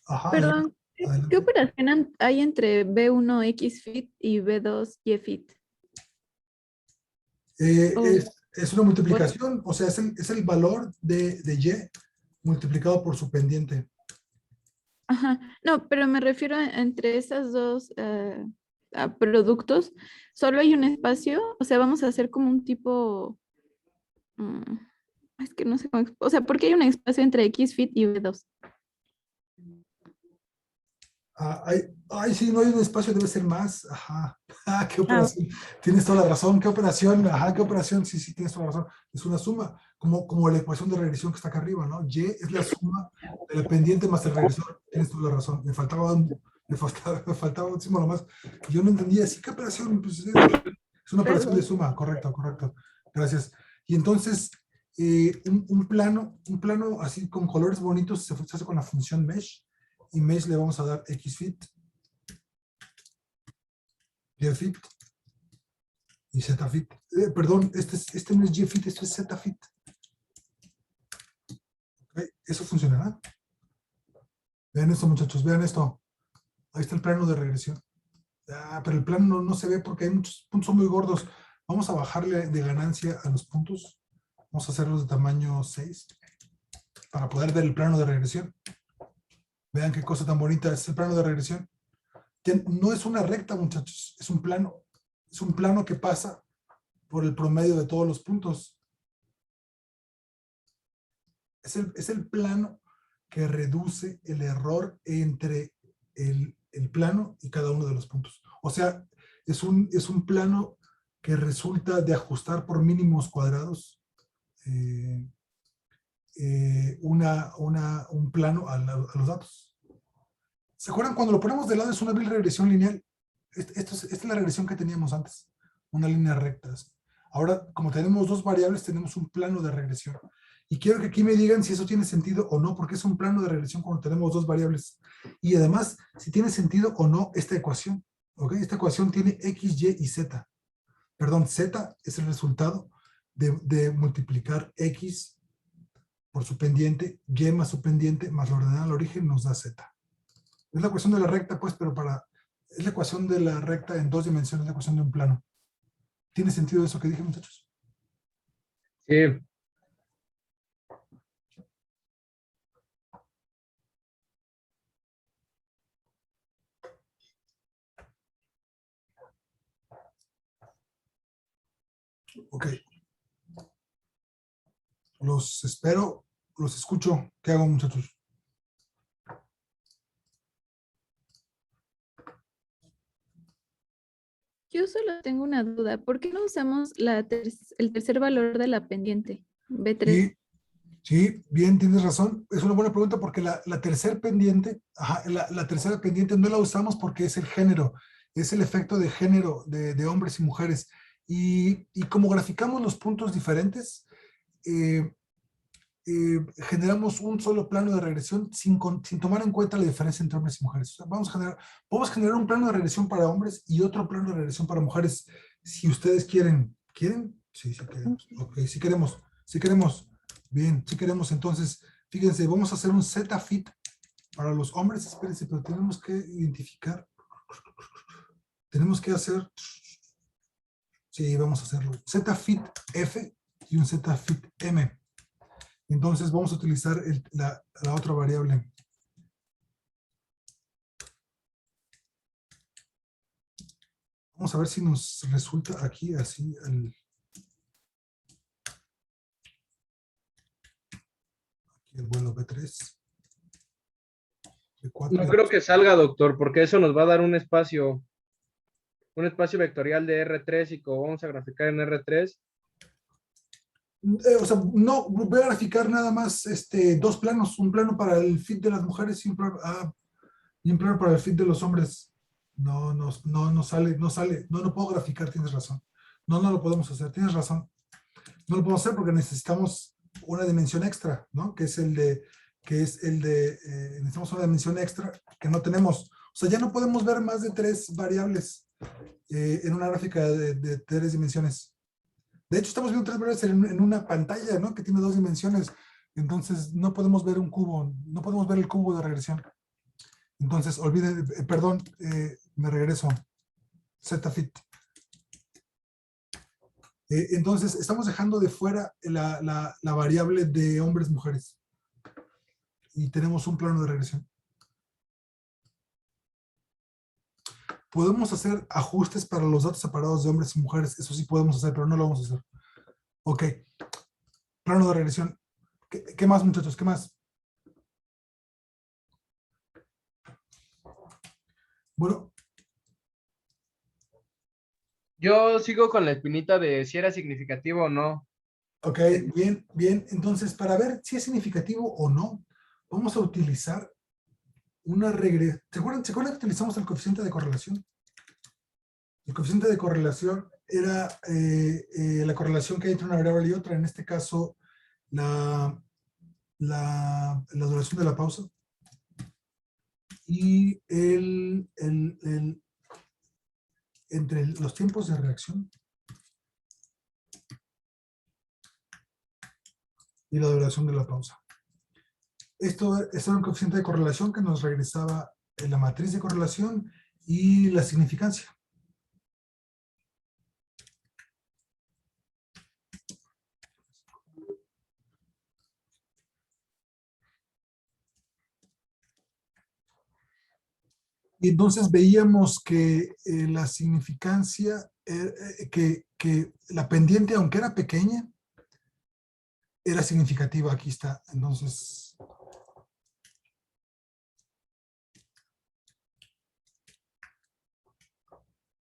Ajá, perdón, adelante. ¿qué operación hay entre B1 XFIT y B2 YFIT? Es una multiplicación, o sea, es el valor de Y multiplicado por su pendiente. Ajá, no, pero me refiero entre esas dos productos, solo hay un espacio, o sea, vamos a hacer como un tipo, es que no sé cómo, o sea, ¿por qué hay un espacio entre XFIT y B2? Sí, no hay un espacio, debe ser más. Ajá. Qué operación. Tienes toda la razón. ¿Qué operación? Ajá, qué operación. Sí, tienes toda la razón. Es una suma, como la ecuación de regresión que está acá arriba, ¿no? Y es la suma de la pendiente más el regresor. Tienes toda la razón. Me faltaba un símbolo más. Yo no entendía. Sí, ¿qué operación? Pues es una operación de suma. Correcto. Gracias. Y entonces, un plano así con colores bonitos se hace con la función mesh. Y mesh le vamos a dar XFit, YFit y ZFit. Perdón, este no es YFit, esto es ZFit. Okay, eso funcionará. Vean esto, muchachos, vean esto. Ahí está el plano de regresión. Pero el plano no se ve porque hay muchos puntos son muy gordos. Vamos a bajarle de ganancia a los puntos. Vamos a hacerlos de tamaño 6 para poder ver el plano de regresión. Vean qué cosa tan bonita es el plano de regresión. No es una recta, muchachos, es un plano. Es un plano que pasa por el promedio de todos los puntos. Es el plano que reduce el error entre el plano y cada uno de los puntos. O sea, es un plano que resulta de ajustar por mínimos cuadrados un plano a los datos. ¿Se acuerdan? Cuando lo ponemos de lado es una vil regresión lineal. Esta es la regresión que teníamos antes, una línea recta. Ahora, como tenemos dos variables, tenemos un plano de regresión. Y quiero que aquí me digan si eso tiene sentido o no, porque es un plano de regresión cuando tenemos dos variables. Y además, si tiene sentido o no esta ecuación. ¿Ok? Esta ecuación tiene X, Y y Z. Perdón, Z es el resultado de multiplicar X por su pendiente, Y más su pendiente, más la ordenada al origen nos da Z. Es la ecuación de la recta, pues, pero es la ecuación de la recta en dos dimensiones, la ecuación de un plano. ¿Tiene sentido eso que dije, muchachos? Sí. Ok. Los espero, los escucho. ¿Qué hago, muchachos? Yo solo tengo una duda. ¿Por qué no usamos el tercer valor de la pendiente? B3. Sí, bien, tienes razón. Es una buena pregunta porque la tercera pendiente, la tercera pendiente no la usamos porque es el género, es el efecto de género de hombres y mujeres. Y como graficamos los puntos diferentes, generamos un solo plano de regresión sin tomar en cuenta la diferencia entre hombres y mujeres. O sea, podemos generar un plano de regresión para hombres y otro plano de regresión para mujeres. Si ustedes quieren. ¿Quieren? Sí, sí queremos. Ok, sí queremos. Sí queremos. Bien, sí queremos. Entonces, fíjense, vamos a hacer un Z-fit para los hombres. Espérense, pero tenemos que identificar. Tenemos que hacer. Sí, vamos a hacerlo. Z-fit F y un Z-fit M. Entonces vamos a utilizar la otra variable. Vamos a ver si nos resulta aquí así aquí el vuelo B3. B4, no creo que salga, doctor, porque eso nos va a dar un espacio vectorial de R3 y como vamos a graficar en R3. O sea, no, voy a graficar nada más dos planos, un plano para el fit de las mujeres y un plano para el fit de los hombres. No sale, no puedo graficar, tienes razón. No lo podemos hacer, tienes razón. No lo podemos hacer porque necesitamos una dimensión extra, ¿no? Necesitamos una dimensión extra que no tenemos. O sea, ya no podemos ver más de 3 variables en una gráfica de 3 dimensiones. De hecho, estamos viendo 3 variables en una pantalla, ¿no? Que tiene 2 dimensiones. Entonces, no podemos ver un cubo, no podemos ver el cubo de regresión. Entonces, olviden, perdón, me regreso. Z-fit. Entonces, estamos dejando de fuera la variable de hombres-mujeres. Y tenemos un plano de regresión. Podemos hacer ajustes para los datos separados de hombres y mujeres. Eso sí podemos hacer, pero no lo vamos a hacer. Ok. Plano de regresión. ¿Qué más, muchachos? ¿Qué más? Bueno. Yo sigo con la espinita de si era significativo o no. Ok, bien, bien. Entonces, para ver si es significativo o no, vamos a utilizar una regresión. ¿Se acuerdan que utilizamos el coeficiente de correlación? El coeficiente de correlación era la correlación que hay entre una variable y otra. En este caso, la duración de la pausa. Y entre los tiempos de reacción y la duración de la pausa. Esto era un coeficiente de correlación que nos regresaba en la matriz de correlación y la significancia. Y entonces veíamos que la significancia, que la pendiente, aunque era pequeña, era significativa. Aquí está. Entonces,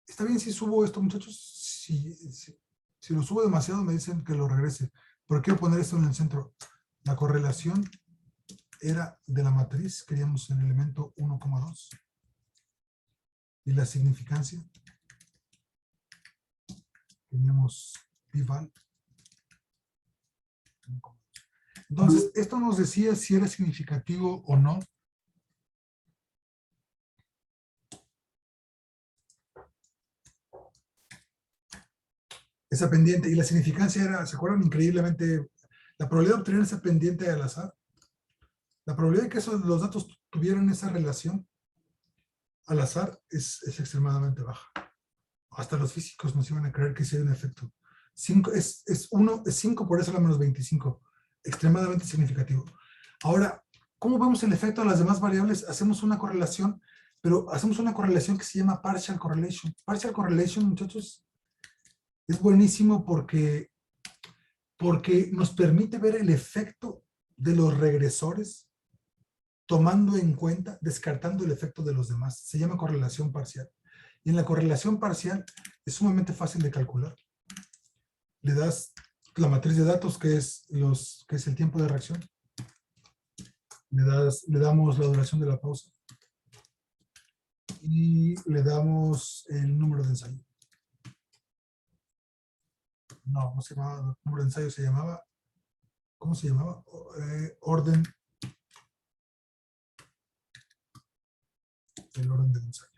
¿está bien si subo esto, muchachos? Si lo subo demasiado me dicen que lo regrese. Pero quiero poner esto en el centro. La correlación era de la matriz. Queríamos el elemento 1,2. Y la significancia. Teníamos bival. Entonces, esto nos decía si era significativo o no. Esa pendiente. Y la significancia era, ¿se acuerdan? Increíblemente, la probabilidad de obtener esa pendiente al azar. La probabilidad de que los datos tuvieran esa relación al azar es extremadamente baja. Hasta los físicos nos iban a creer que sí hay un efecto. 5 es 5 por eso la menos 25. Extremadamente significativo. Ahora, ¿cómo vemos el efecto de las demás variables? Hacemos una correlación, pero hacemos una correlación que se llama partial correlation. Partial correlation, muchachos, es buenísimo porque porque nos permite ver el efecto de los regresores tomando en cuenta, descartando el efecto de los demás. Se llama correlación parcial. Y en la correlación parcial es sumamente fácil de calcular. Le das la matriz de datos, que es el tiempo de reacción. Le damos la duración de la pausa. Y le damos el número de ensayo. No se llamaba número de ensayo, se llamaba, ¿cómo se llamaba? Orden. El orden del ensayo.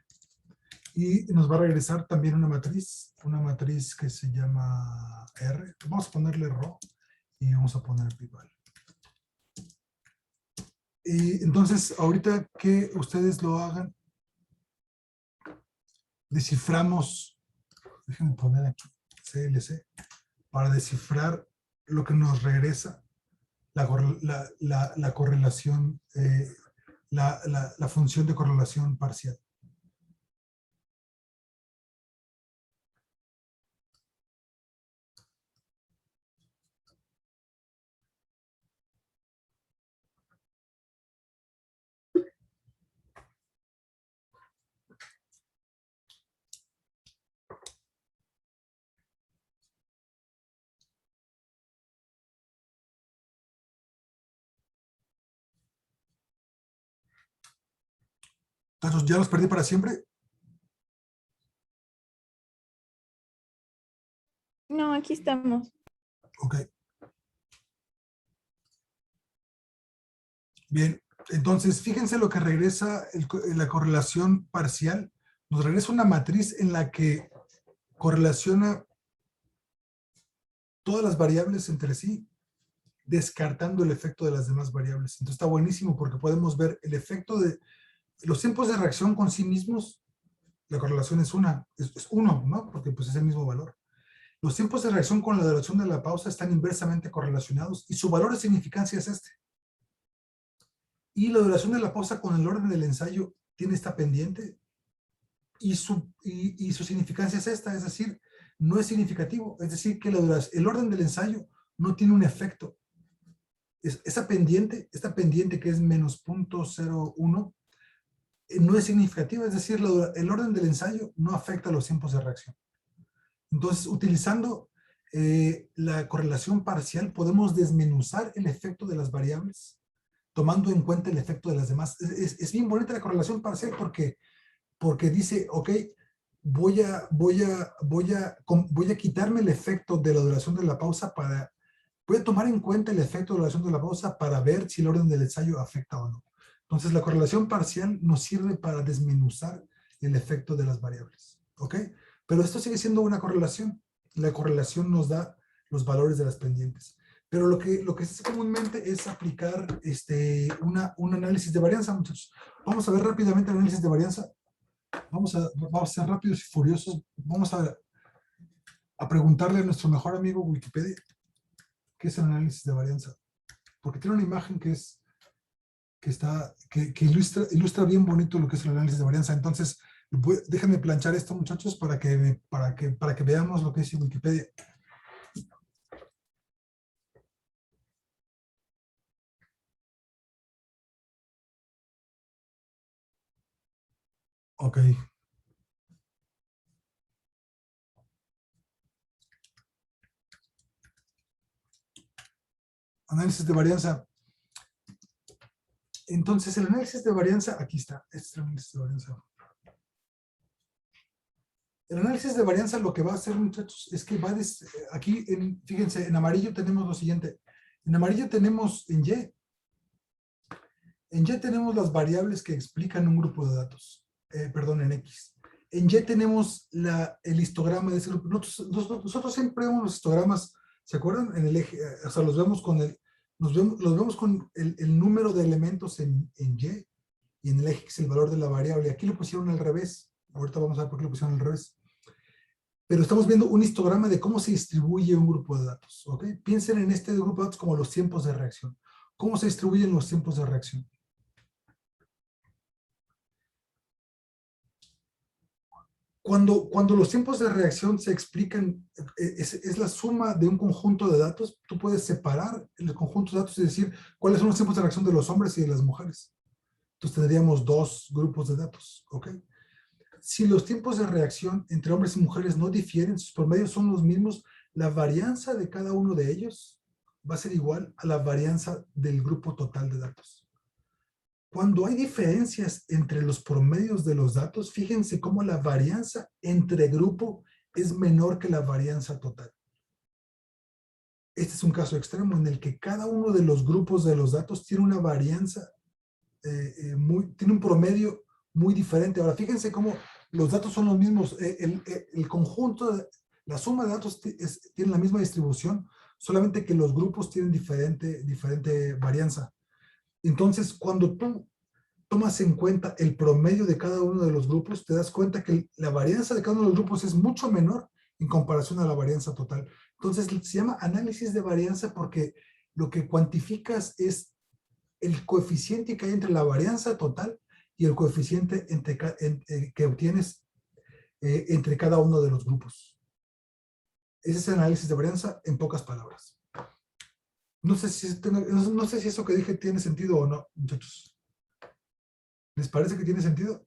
Y nos va a regresar también una matriz que se llama R. Vamos a ponerle Rho y vamos a poner pi-val. Y entonces, ahorita que ustedes lo hagan, desciframos, déjenme poner aquí CLC, para descifrar lo que nos regresa la correlación, la función de correlación parcial. Entonces, ¿ya los perdí para siempre? No, aquí estamos. Ok. Bien, entonces fíjense lo que regresa la correlación parcial. Nos regresa una matriz en la que correlaciona todas las variables entre sí, descartando el efecto de las demás variables. Entonces está buenísimo porque podemos ver el efecto de los tiempos de reacción con sí mismos. La correlación es uno, ¿no? Porque pues es el mismo valor. Los tiempos de reacción con la duración de la pausa están inversamente correlacionados y su valor de significancia es este. Y la duración de la pausa con el orden del ensayo tiene esta pendiente y su significancia es esta, es decir, no es significativo, es decir, que el orden del ensayo no tiene un efecto. Esta pendiente que es menos 0.01 no es significativa, es decir, el orden del ensayo no afecta los tiempos de reacción. Entonces, utilizando la correlación parcial, podemos desmenuzar el efecto de las variables, tomando en cuenta el efecto de las demás. Es bien bonita la correlación parcial porque dice, ok, voy a quitarme el efecto de la duración de la pausa voy a tomar en cuenta el efecto de la duración de la pausa para ver si el orden del ensayo afecta o no. Entonces, la correlación parcial nos sirve para desmenuzar el efecto de las variables, ¿ok? Pero esto sigue siendo una correlación. La correlación nos da los valores de las pendientes. Pero lo que se hace comúnmente es aplicar un análisis de varianza, muchachos. Vamos a ver rápidamente el análisis de varianza. Vamos a ser rápidos y furiosos. Vamos a preguntarle a nuestro mejor amigo Wikipedia qué es el análisis de varianza. Porque tiene una imagen que ilustra bien bonito lo que es el análisis de varianza. Entonces, déjenme planchar esto, muchachos, para que veamos lo que dice Wikipedia. Ok. Análisis de varianza. Entonces, el análisis de varianza, aquí está. Este es el análisis de varianza. El análisis de varianza lo que va a hacer, muchachos, es que aquí, fíjense, en amarillo tenemos lo siguiente. En amarillo tenemos en Y. En Y tenemos las variables que explican un grupo de datos. Perdón, en X. En Y tenemos el histograma de ese grupo. Nosotros siempre vemos los histogramas, ¿se acuerdan? En el eje, o sea, los vemos con el número de elementos en Y, y en el eje es el valor de la variable. Aquí lo pusieron al revés. Ahorita vamos a ver por qué lo pusieron al revés. Pero estamos viendo un histograma de cómo se distribuye un grupo de datos. ¿Ok? Piensen en este grupo de datos como los tiempos de reacción. ¿Cómo se distribuyen los tiempos de reacción? Cuando los tiempos de reacción se explican, es la suma de un conjunto de datos, tú puedes separar el conjunto de datos y decir cuáles son los tiempos de reacción de los hombres y de las mujeres. Entonces tendríamos dos grupos de datos, ¿ok? Si los tiempos de reacción entre hombres y mujeres no difieren, sus promedios son los mismos, la varianza de cada uno de ellos va a ser igual a la varianza del grupo total de datos. Cuando hay diferencias entre los promedios de los datos, fíjense cómo la varianza entre grupo es menor que la varianza total. Este es un caso extremo en el que cada uno de los grupos de los datos tiene una varianza, tiene un promedio muy diferente. Ahora, fíjense cómo los datos son los mismos. El conjunto, la suma de datos tiene la misma distribución, solamente que los grupos tienen diferente varianza. Entonces, cuando tú tomas en cuenta el promedio de cada uno de los grupos, te das cuenta que la varianza de cada uno de los grupos es mucho menor en comparación a la varianza total. Entonces, se llama análisis de varianza porque lo que cuantificas es el coeficiente que hay entre la varianza total y el coeficiente que obtienes entre cada uno de los grupos. Ese es el análisis de varianza en pocas palabras. No sé si eso que dije tiene sentido o no, muchachos. ¿Les parece que tiene sentido?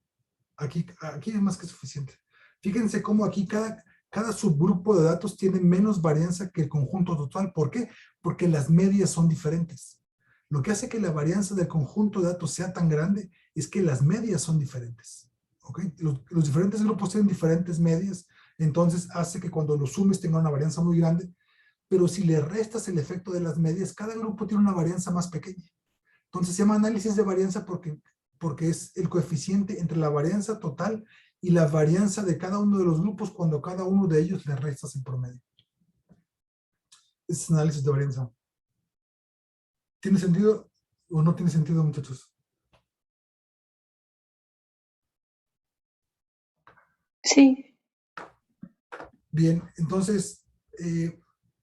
Aquí es más que suficiente. Fíjense cómo aquí cada subgrupo de datos tiene menos varianza que el conjunto total. ¿Por qué? Porque las medias son diferentes. Lo que hace que la varianza del conjunto de datos sea tan grande es que las medias son diferentes. ¿Okay? Los diferentes grupos tienen diferentes medias, entonces hace que cuando los sumes tengan una varianza muy grande, pero si le restas el efecto de las medias, cada grupo tiene una varianza más pequeña. Entonces se llama análisis de varianza porque es el coeficiente entre la varianza total y la varianza de cada uno de los grupos cuando cada uno de ellos le restas el promedio. Ese es análisis de varianza. ¿Tiene sentido o no tiene sentido, muchachos? Sí. Bien, entonces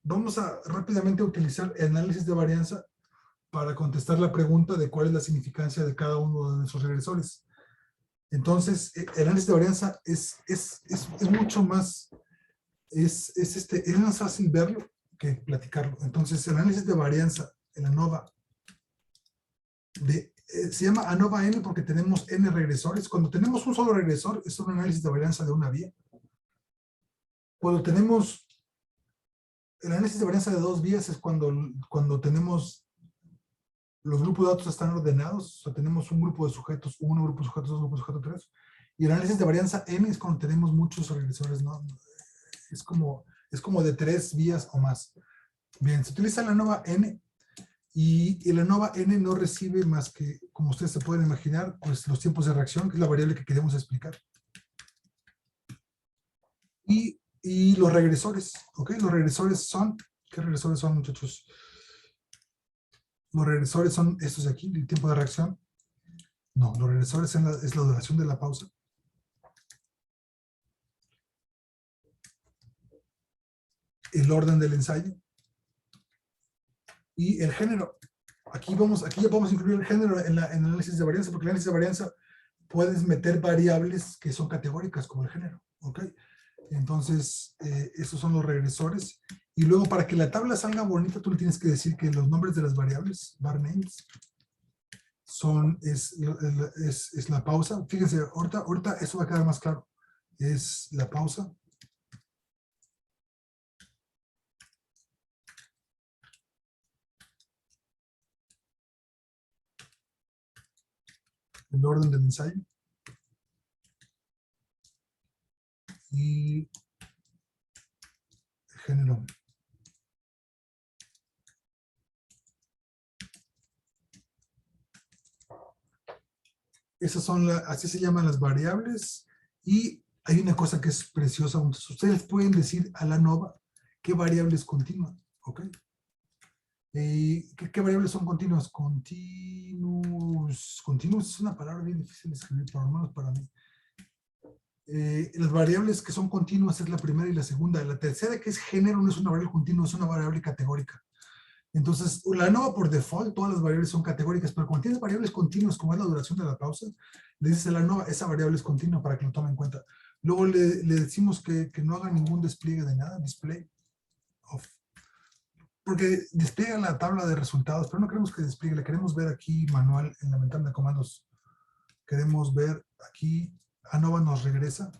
vamos a rápidamente utilizar el análisis de varianza para contestar la pregunta de cuál es la significancia de cada uno de nuestros regresores. Entonces, el análisis de varianza es mucho más, es más fácil verlo que platicarlo. Entonces, el análisis de varianza en ANOVA se llama ANOVA N porque tenemos N regresores. Cuando tenemos un solo regresor, es un análisis de varianza de una vía. Cuando tenemos el análisis de varianza de dos vías es cuando tenemos los grupos de datos están ordenados, o sea, tenemos un grupo de sujetos 1, grupo de sujetos 2, grupo de sujetos 3, y el análisis de varianza N es cuando tenemos muchos regresores, ¿no? Es como de 3 vías o más. Bien, se utiliza la ANOVA N, y el ANOVA N no recibe más que, como ustedes se pueden imaginar, pues los tiempos de reacción, que es la variable que queremos explicar. Y los regresores, ¿ok? Los regresores son, ¿qué regresores son, muchachos? Los regresores son estos de aquí, el tiempo de reacción. No, los regresores es la duración de la pausa. El orden del ensayo. Y el género. Aquí ya vamos a incluir el género en el análisis de varianza, porque el análisis de varianza puedes meter variables que son categóricas, como el género. ¿Ok? Entonces, esos son los regresores. Y luego, para que la tabla salga bonita, tú le tienes que decir que los nombres de las variables, var names, es la pausa. Fíjense, ahorita eso va a quedar más claro. Es la pausa. El orden del ensayo. Y el género. Esas son así se llaman las variables. Y hay una cosa que es preciosa. Ustedes pueden decir a la ANOVA qué variables continúan. ¿Ok? ¿Qué variables son continuas? Continuous es una palabra bien difícil de escribir, por lo menos para mí. Las variables que son continuas es la primera y la segunda. La tercera, que es género, no es una variable continua, es una variable categórica. Entonces, la ANOVA por default, todas las variables son categóricas, pero cuando tienes variables continuas, como es la duración de la pausa, le dices a la ANOVA, esa variable es continua para que lo tome en cuenta. Luego le decimos que no haga ningún despliegue de nada, display off. Porque despliega la tabla de resultados, pero no queremos que despliegue, le queremos ver aquí manual en la ventana de comandos. Queremos ver aquí, ANOVA nos regresa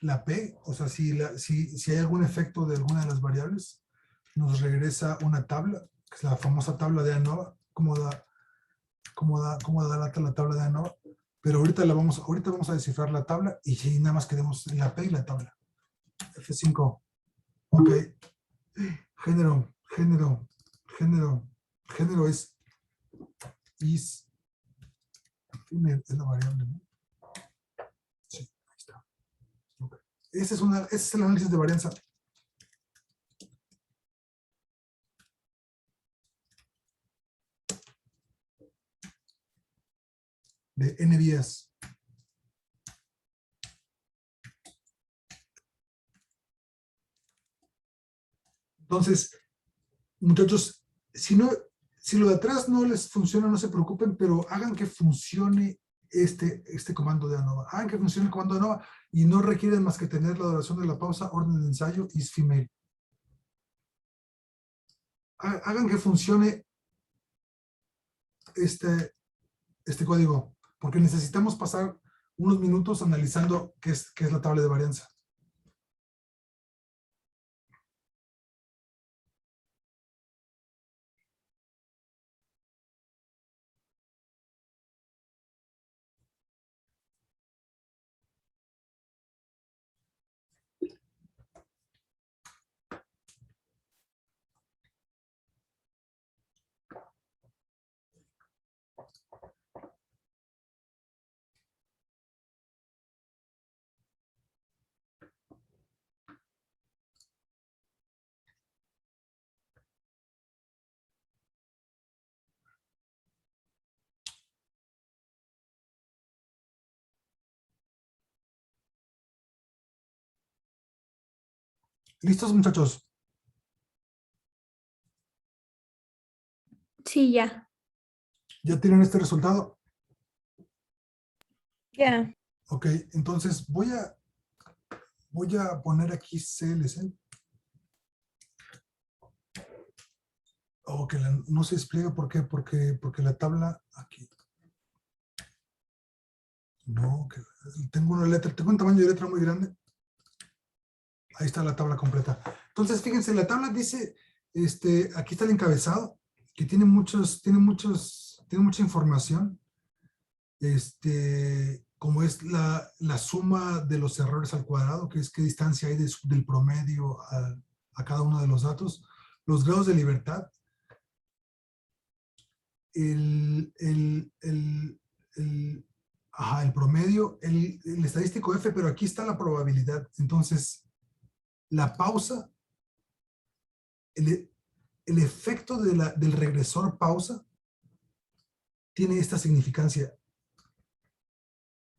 la P, o sea, si hay algún efecto de alguna de las variables, nos regresa una tabla, que es la famosa tabla de ANOVA, cómo da la tabla de ANOVA. Pero ahorita vamos a descifrar la tabla y si nada más queremos la P y la tabla. F5. Ok. Género es is la variable, ¿no? Sí, ahí está. Okay. Ese es el análisis de varianza. De NBS. Entonces, muchachos, si lo de atrás no les funciona, no se preocupen, pero hagan que funcione este comando de ANOVA. Hagan que funcione el comando de ANOVA y no requieren más que tener la duración de la pausa, orden de ensayo is female. Hagan que funcione este código, porque necesitamos pasar unos minutos analizando qué es la tabla de varianza. ¿Listos, muchachos? Sí, ya. ¿Ya tienen este resultado? Ya. Ok, entonces voy a poner aquí CLC. Ok, no se despliega, ¿por qué? Porque la tabla aquí. No, tengo un tamaño de letra muy grande. Ahí está la tabla completa. Entonces, fíjense, la tabla dice, aquí está el encabezado, que tiene mucha información. Como es la suma de los errores al cuadrado, que es qué distancia hay del promedio a cada uno de los datos, los grados de libertad, el promedio, el estadístico F, pero aquí está la probabilidad. Entonces, la pausa, el efecto del regresor pausa tiene esta significancia.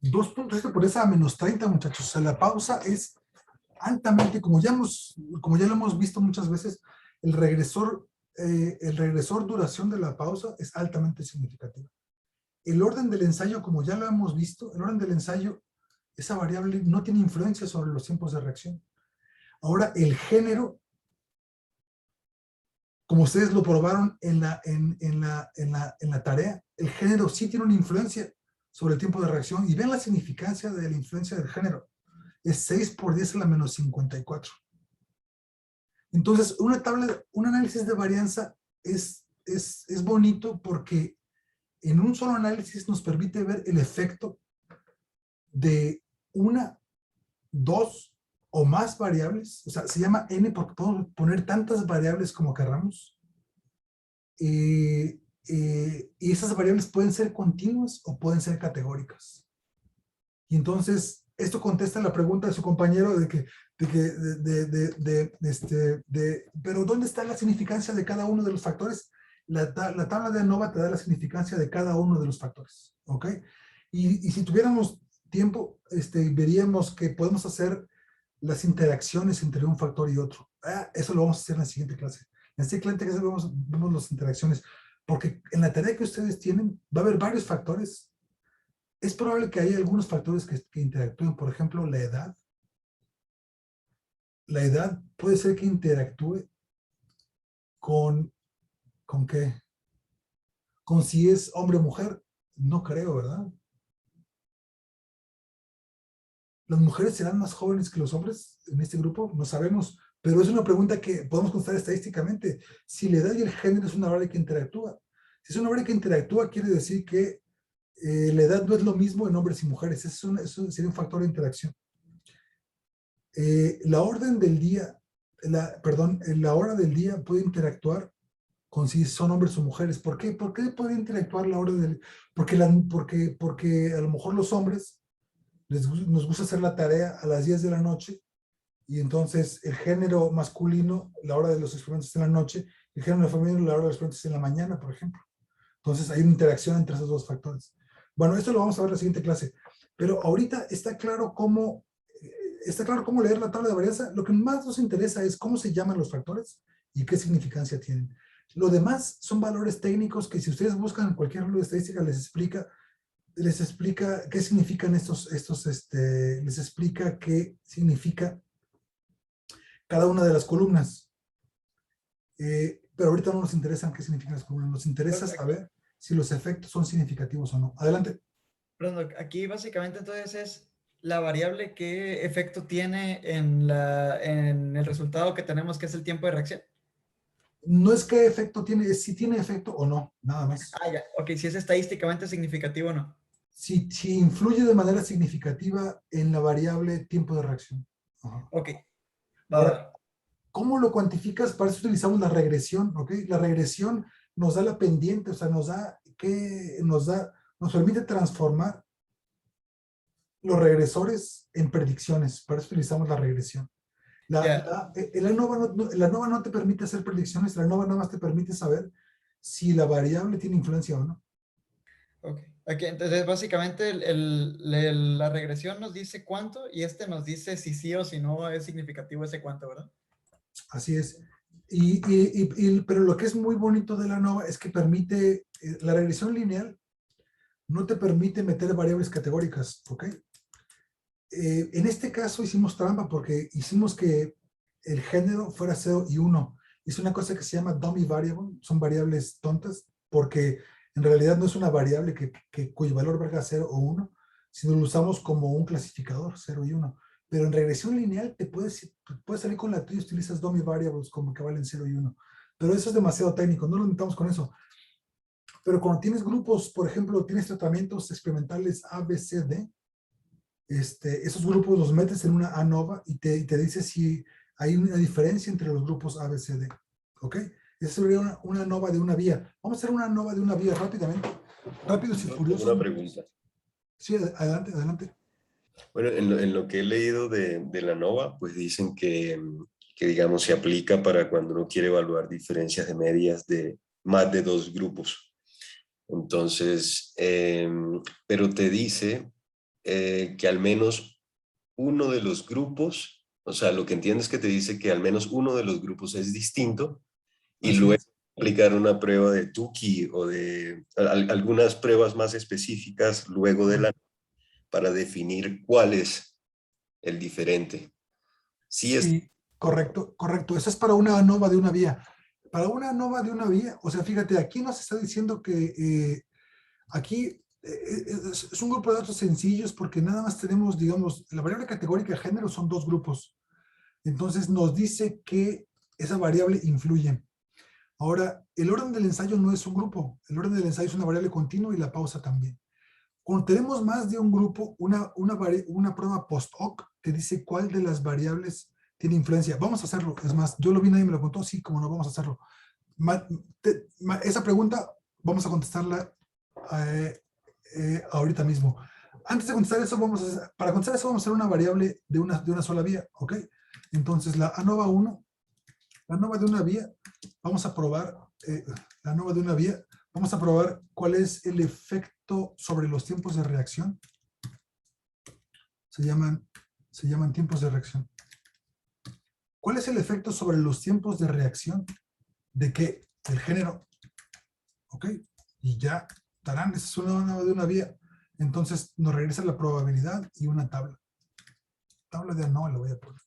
2.7 por esa a menos 30, muchachos. O sea, la pausa es altamente, como ya lo hemos visto muchas veces, el regresor duración de la pausa es altamente significativo. El orden del ensayo, como ya lo hemos visto, el orden del ensayo, esa variable no tiene influencia sobre los tiempos de reacción. Ahora, el género, como ustedes lo probaron en la tarea, el género sí tiene una influencia sobre el tiempo de reacción, y ven la significancia de la influencia del género. Es 6 por 10 a la menos 54. Entonces, un análisis de varianza es bonito porque en un solo análisis nos permite ver el efecto de una, dos o más variables. O sea, se llama N porque podemos poner tantas variables como queramos. Y esas variables pueden ser continuas o pueden ser categóricas. Y entonces, esto contesta la pregunta de su compañero pero ¿dónde está la significancia de cada uno de los factores? La tabla de ANOVA te da la significancia de cada uno de los factores, ¿ok? Y si tuviéramos tiempo, veríamos que podemos hacer las interacciones entre un factor y otro. Eso lo vamos a hacer en la siguiente clase. En esta clase vemos las interacciones, porque en la tarea que ustedes tienen va a haber varios factores. es probable que haya algunos factores que interactúen. Por ejemplo, la edad. La edad puede ser que interactúe ¿con qué? Con si es hombre o mujer. No creo, ¿verdad? ¿Las mujeres serán más jóvenes que los hombres en este grupo? No sabemos, pero es una pregunta que podemos contestar estadísticamente. Si la edad y el género es una variable que interactúa. Si es una variable que interactúa, quiere decir que la edad no es lo mismo en hombres y mujeres. Eso sería un factor de interacción. La orden del día, la hora del día puede interactuar con si son hombres o mujeres. ¿Por qué? ¿Por qué puede interactuar la hora del día? Porque a lo mejor los hombres nos gusta hacer la tarea a las 10 de la noche y entonces el género masculino, la hora de los experimentos es en la noche, el género femenino, la hora de los experimentos es en la mañana, por ejemplo. Entonces hay una interacción entre esos dos factores. Bueno, esto lo vamos a ver en la siguiente clase, pero ahorita está claro cómo leer la tabla de varianza. Lo que más nos interesa es cómo se llaman los factores y qué significancia tienen. Lo demás son valores técnicos que si ustedes buscan en cualquier libro de estadística les explica qué significan les explica qué significa cada una de las columnas. Pero ahorita no nos interesan qué significan las columnas, nos interesa saber si los efectos son significativos o no. Adelante. Perdón, aquí básicamente entonces es la variable qué efecto tiene en el resultado que tenemos, que es el tiempo de reacción. No es qué efecto tiene, es si tiene efecto o no, nada más. Ah, ya, ok, si es estadísticamente significativo o no. Si influye de manera significativa en la variable tiempo de reacción. Ajá. Ok. Ahora, ¿cómo lo cuantificas? Para eso utilizamos la regresión, ¿ok? La regresión nos da la pendiente, o sea, nos permite transformar los regresores en predicciones. Para eso utilizamos la regresión. La ANOVA no te permite hacer predicciones, la ANOVA nada más te permite saber si la variable tiene influencia o no. Ok. Okay, entonces básicamente la regresión nos dice cuánto y nos dice si sí o si no es significativo ese cuánto, ¿verdad? Así es. Pero lo que es muy bonito de la ANOVA es que permite, la regresión lineal no te permite meter variables categóricas, ¿ok? En este caso hicimos trampa porque hicimos que el género fuera 0 y 1. Es una cosa que se llama dummy variable, son variables tontas, porque en realidad no es una variable cuyo valor valga 0 o 1, sino lo usamos como un clasificador, 0 y 1. Pero en regresión lineal te puedes salir con la tuya y utilizas dummy variables como que valen 0 y 1. Pero eso es demasiado técnico, no nos metamos con eso. Pero cuando tienes grupos, por ejemplo, tienes tratamientos experimentales A, B, C, D, esos grupos los metes en una ANOVA y te dice si hay una diferencia entre los grupos A, B, C, D. ¿Ok? Esa sería una ANOVA de una vía. Vamos a hacer una ANOVA de una vía rápidamente. Rápidos y furiosos. Una pregunta. Sí, adelante, adelante. Bueno, en lo que he leído de la ANOVA, pues dicen que digamos, se aplica para cuando uno quiere evaluar diferencias de medias de más de 2 grupos. Entonces, pero te dice que al menos uno de los grupos, o sea, lo que entiendo es que te dice que al menos uno de los grupos es distinto y Así luego es. aplicar una prueba de Tukey o de algunas pruebas más específicas luego de la para definir cuál es el diferente. Sí, correcto, correcto. Esa es para una ANOVA de una vía. Para una ANOVA de una vía, o sea, fíjate, aquí nos está diciendo que aquí es un grupo de datos sencillos porque nada más tenemos, digamos, la variable categórica de género son 2 grupos. Entonces nos dice que esa variable influye. Ahora, el orden del ensayo no es un grupo. El orden del ensayo es una variable continua y la pausa también. Cuando tenemos más de un grupo, una prueba post-hoc te dice cuál de las variables tiene influencia. Vamos a hacerlo. Es más, yo lo vi, nadie me lo contó. Sí, como no, vamos a hacerlo. Esa pregunta vamos a contestarla ahorita mismo. Antes de contestar eso, para contestar eso vamos a hacer una variable de una sola vía, ¿ok? Entonces, la ANOVA 1, la ANOVA de una vía, vamos a probar, la ANOVA de una vía, vamos a probar cuál es el efecto sobre los tiempos de reacción. Se llaman tiempos de reacción. ¿Cuál es el efecto sobre los tiempos de reacción? ¿De qué? Del género. ¿Ok? Y ya, tarán, esa es una ANOVA de una vía. Entonces nos regresa la probabilidad y una tabla. Tabla de ANOVA le voy a poner.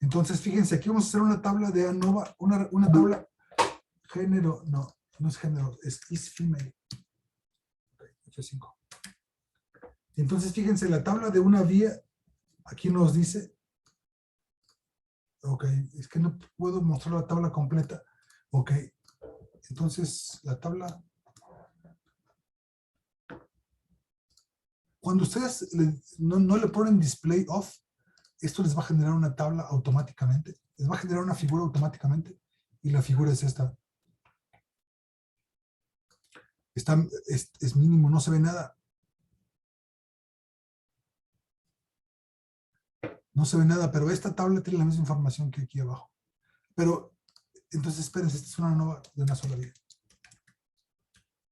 Entonces, fíjense, aquí vamos a hacer una tabla de ANOVA, una tabla género, no es género, es is female. F5. Entonces, fíjense, la tabla de una vía, aquí nos dice, ok, es que no puedo mostrar la tabla completa. Ok, entonces la tabla, cuando ustedes no le ponen display off, esto les va a generar una tabla automáticamente, les va a generar una figura automáticamente, y la figura es esta. Es mínimo, no se ve nada. No se ve nada, pero esta tabla tiene la misma información que aquí abajo. Pero, entonces, espérense, esta es una ANOVA de una sola vía.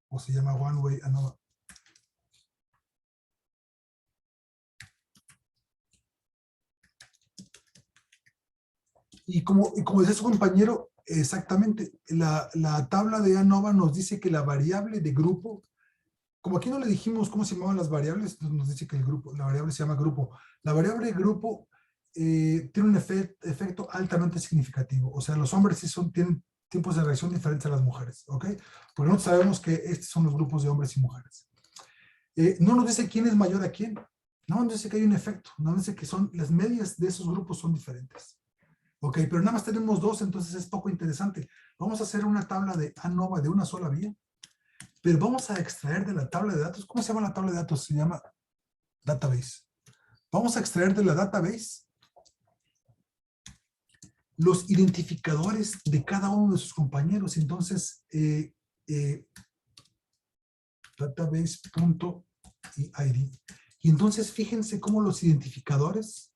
O se llama One Way ANOVA. Y como decía su compañero, exactamente, la tabla de ANOVA nos dice que la variable de grupo, como aquí no le dijimos cómo se llamaban las variables, nos dice que la variable se llama grupo. La variable de grupo tiene un efecto altamente significativo. O sea, los hombres sí tienen tiempos de reacción diferentes a las mujeres, ¿ok? Porque nosotros sabemos que estos son los grupos de hombres y mujeres. No nos dice quién es mayor a quién. No nos dice que hay un efecto. No nos dice que las medias de esos grupos son diferentes. Ok, pero nada más tenemos dos, entonces es poco interesante. Vamos a hacer una tabla de ANOVA de una sola vía, pero vamos a extraer de la tabla de datos. ¿Cómo se llama la tabla de datos? Se llama database. Vamos a extraer de la database los identificadores de cada uno de sus compañeros. Entonces, database.id. Y entonces fíjense cómo los identificadores,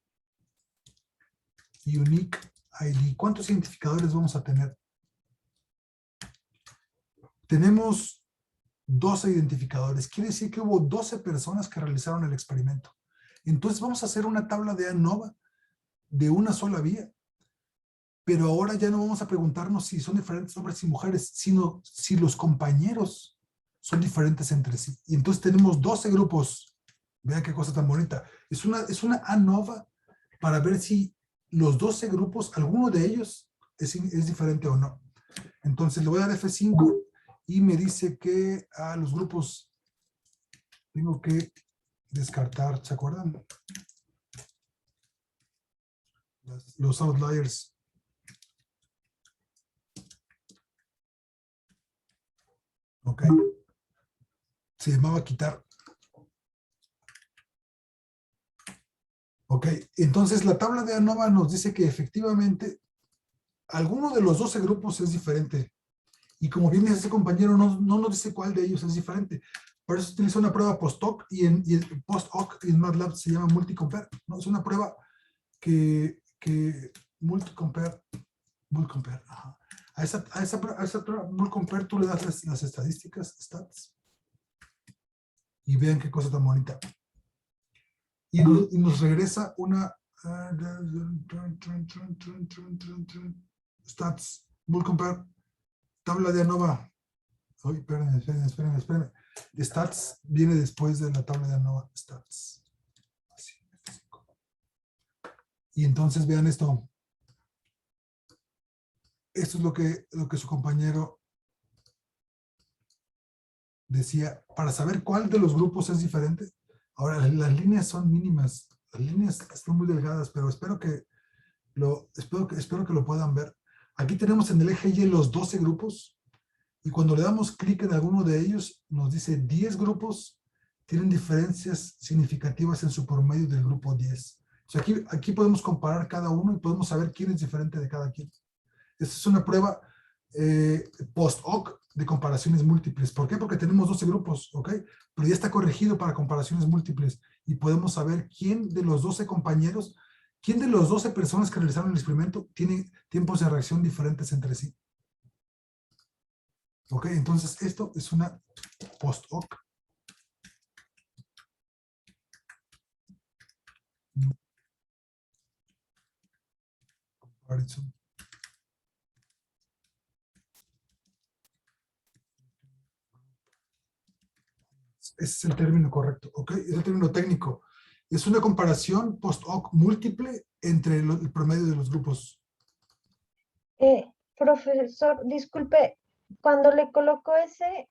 unique ID, ¿cuántos identificadores vamos a tener? Tenemos 12 identificadores. Quiere decir que hubo 12 personas que realizaron el experimento. Entonces vamos a hacer una tabla de ANOVA de una sola vía. Pero ahora ya no vamos a preguntarnos si son diferentes hombres y mujeres, sino si los compañeros son diferentes entre sí. Y entonces tenemos 12 grupos. Vean qué cosa tan bonita. Es una ANOVA para ver si los 12 grupos, alguno de ellos es diferente o no. Entonces le voy a dar F5 y me dice que a los grupos tengo que descartar, ¿se acuerdan? Los outliers. Ok. Se llamaba quitar. Ok, entonces la tabla de ANOVA nos dice que efectivamente alguno de los 12 grupos es diferente. Y como bien dice ese compañero, no nos dice cuál de ellos es diferente. Por eso se utiliza una prueba post-hoc y en post-hoc y en MATLAB se llama multi-compare, ¿no? Es una prueba que multi-compare. Ajá. A esa prueba multi-compare tú le das las estadísticas, stats, y vean qué cosa tan bonita. Y nos regresa una stats, multi-compare, tabla de ANOVA. Oye, espérenme. Stats viene después de la tabla de ANOVA. Stats. Así, F5. Y entonces vean esto. Esto es lo que su compañero decía. Para saber cuál de los grupos es diferente. Ahora, las líneas son mínimas. Las líneas están muy delgadas, pero espero que lo puedan ver. Aquí tenemos en el eje Y los 12 grupos. Y cuando le damos clic en alguno de ellos, nos dice 10 grupos tienen diferencias significativas en su promedio del grupo 10. O sea, aquí podemos comparar cada uno y podemos saber quién es diferente de cada quien. Esta es una prueba post-hoc de comparaciones múltiples. ¿Por qué? Porque tenemos 12 grupos, ¿ok? Pero ya está corregido para comparaciones múltiples y podemos saber quién de los 12 compañeros, quién de las 12 personas que realizaron el experimento tiene tiempos de reacción diferentes entre sí. Ok, entonces esto es una post-hoc. Ese es el término correcto, ¿ok? Es el término técnico. Es una comparación post-hoc múltiple entre el promedio de los grupos. Profesor, disculpe, cuando le coloco ese,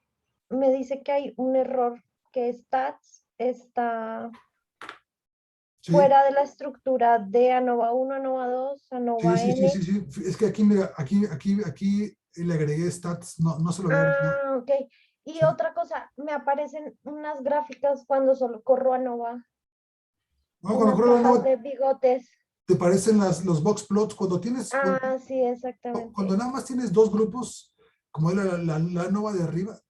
me dice que hay un error, que stats está Sí, fuera de la estructura de ANOVA 1, ANOVA 2, ANOVA N. sí. Es que aquí, mira, aquí le agregué stats, no se lo había agregado. Ah, ok. Y Sí. otra cosa, me aparecen unas gráficas cuando solo corro ANOVA, No, cuando unas corre la cajas nova, de bigotes. te parecen los box plots. Ah, sí, exactamente. Cuando nada más tienes dos grupos, como era la nova de arriba,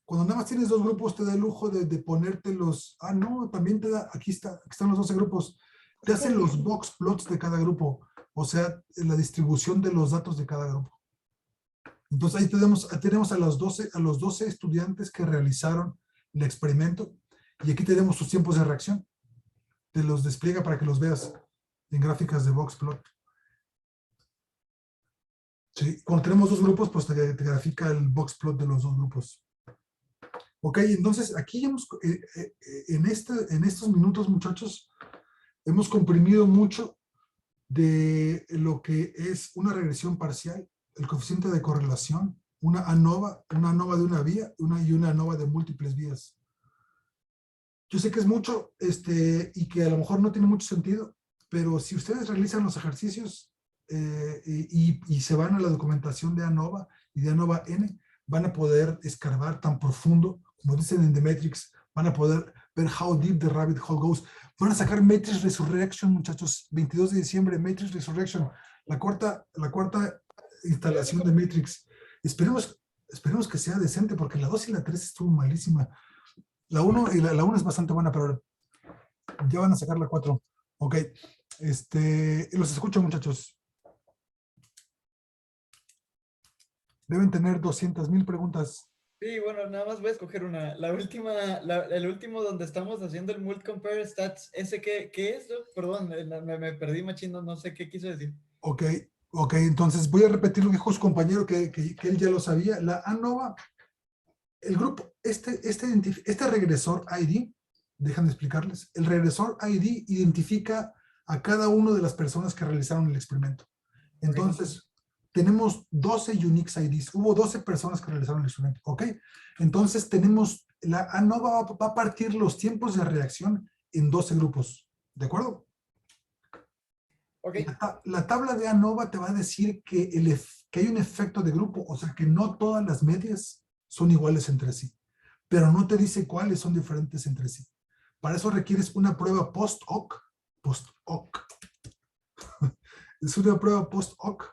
cuando nada más tienes dos grupos, te da el lujo de ponerte los. Ah, no, también te da. Aquí están los 12 grupos. Te hacen Sí. los box plots de cada grupo. O sea, la distribución de los datos de cada grupo. Entonces ahí tenemos a los 12 estudiantes que realizaron el experimento. Y aquí tenemos sus tiempos de reacción. Te los despliega para que los veas en gráficas de box plot. Sí, cuando tenemos dos grupos, pues te grafica el box plot de los dos grupos. Ok, entonces aquí en estos minutos, muchachos, hemos comprimido mucho de lo que es una regresión parcial, el coeficiente de correlación, una ANOVA de una vía y una ANOVA de múltiples vías. Yo sé que es mucho y que a lo mejor no tiene mucho sentido, pero si ustedes realizan los ejercicios y se van a la documentación de ANOVA y de ANOVA N, van a poder escarbar tan profundo, como dicen en The Matrix, van a poder ver how deep the rabbit hole goes. Van a sacar Matrix Resurrection, muchachos, 22 de diciembre, Matrix Resurrection, la cuarta instalación de Matrix. Esperemos que sea decente, porque la 2 y la 3 estuvo malísima. La 1 y la 1 es bastante buena, pero ya van a sacar la 4. Ok. Los escucho, muchachos. Deben tener 200,000 preguntas. Sí, bueno, nada más voy a escoger una. La última, el último donde estamos haciendo el Multi Compare Stats, ¿ese qué es? Perdón, me perdí machino, no sé qué quiso decir. Ok, entonces voy a repetir lo que dijo su compañero, que él ya lo sabía. La ANOVA, el grupo, este regresor ID, déjenme explicarles, el regresor ID identifica a cada una de las personas que realizaron el experimento. Entonces, tenemos 12 Unix IDs. Hubo 12 personas que realizaron el experimento. ¿Ok? Entonces, la ANOVA va a partir los tiempos de reacción en 12 grupos. ¿De acuerdo? Okay. La tabla de ANOVA te va a decir que hay un efecto de grupo, o sea, que no todas las medias son iguales entre sí, pero no te dice cuáles son diferentes entre sí. Para eso requieres una prueba post-hoc. Es una prueba post-hoc,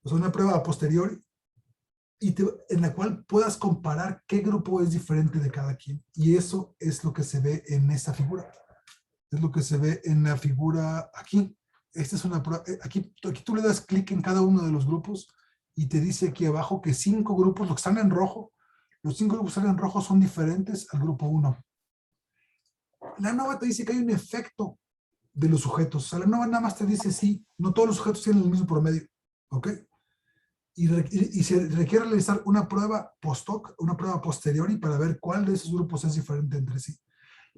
o sea, una prueba a posteriori, en la cual puedas comparar qué grupo es diferente de cada quien. Y eso es lo que se ve en esta figura. Es lo que se ve en la figura aquí. Esta es una prueba. Aquí tú le das clic en cada uno de los grupos y te dice aquí abajo que 5 grupos, los que están en rojo, los 5 grupos que están en rojo son diferentes al grupo 1. La ANOVA te dice que hay un efecto de los sujetos. O sea, la ANOVA nada más te dice sí, no todos los sujetos tienen el mismo promedio. ¿Ok? Y se requiere realizar una prueba post-hoc, una prueba posteriori para ver cuál de esos grupos es diferente entre sí.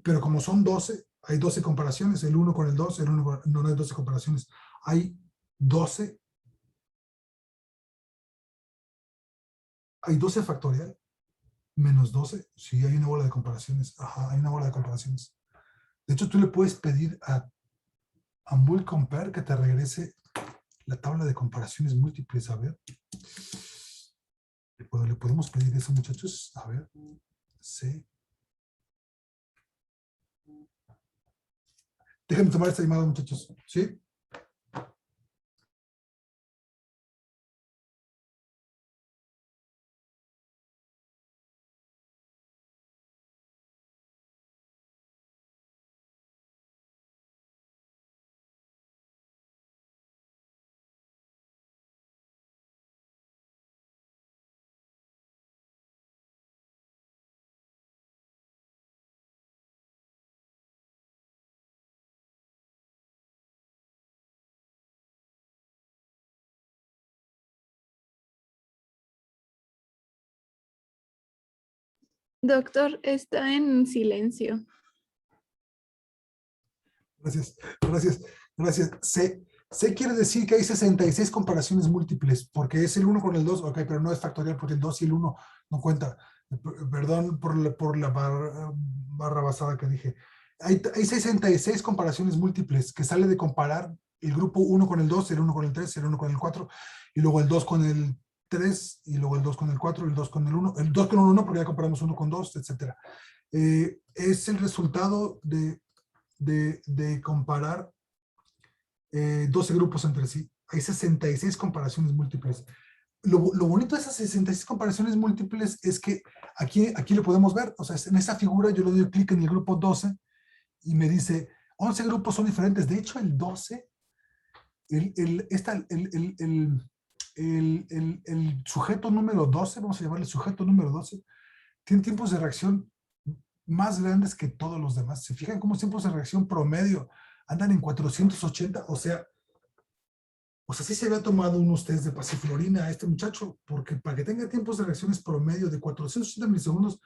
Pero como son 12, hay 12 comparaciones, el 1 con el 2, no hay 12 comparaciones, hay 12 factorial menos 12, sí, hay una bola de comparaciones. Ajá, hay una bola de comparaciones. De hecho, tú le puedes pedir a MulCompare que te regrese la tabla de comparaciones múltiples. A ver. ¿Le podemos pedir eso, muchachos? A ver. Sí. Déjenme tomar esta llamada, muchachos. ¿Sí? Doctor, está en silencio. Gracias. C quiere decir que hay 66 comparaciones múltiples, porque es el 1 con el 2, ok, pero no es factorial porque el 2 y el 1 no cuenta. Perdón por la barra basada que dije. Hay 66 comparaciones múltiples que sale de comparar el grupo 1 con el 2, el 1 con el 3, el 1 con el 4, y luego el 2 con el 3, y luego el 2 con el 4, el 2 con el 1, el 2 con el 1 no, porque ya comparamos 1 con 2, etc. Es el resultado de comparar 12 grupos entre sí. Hay 66 comparaciones múltiples. Lo bonito de esas 66 comparaciones múltiples es que aquí lo podemos ver. O sea, en esa figura yo le doy clic en el grupo 12 y me dice 11 grupos son diferentes. De hecho, el 12, el sujeto número 12, vamos a llamarle sujeto número 12, tiene tiempos de reacción más grandes que todos los demás. ¿Se fijan cómo tiempos de reacción promedio andan en 480? O sea, sí se había tomado unos test de pasiflorina a este muchacho, porque para que tenga tiempos de reacciones promedio de 480 milisegundos,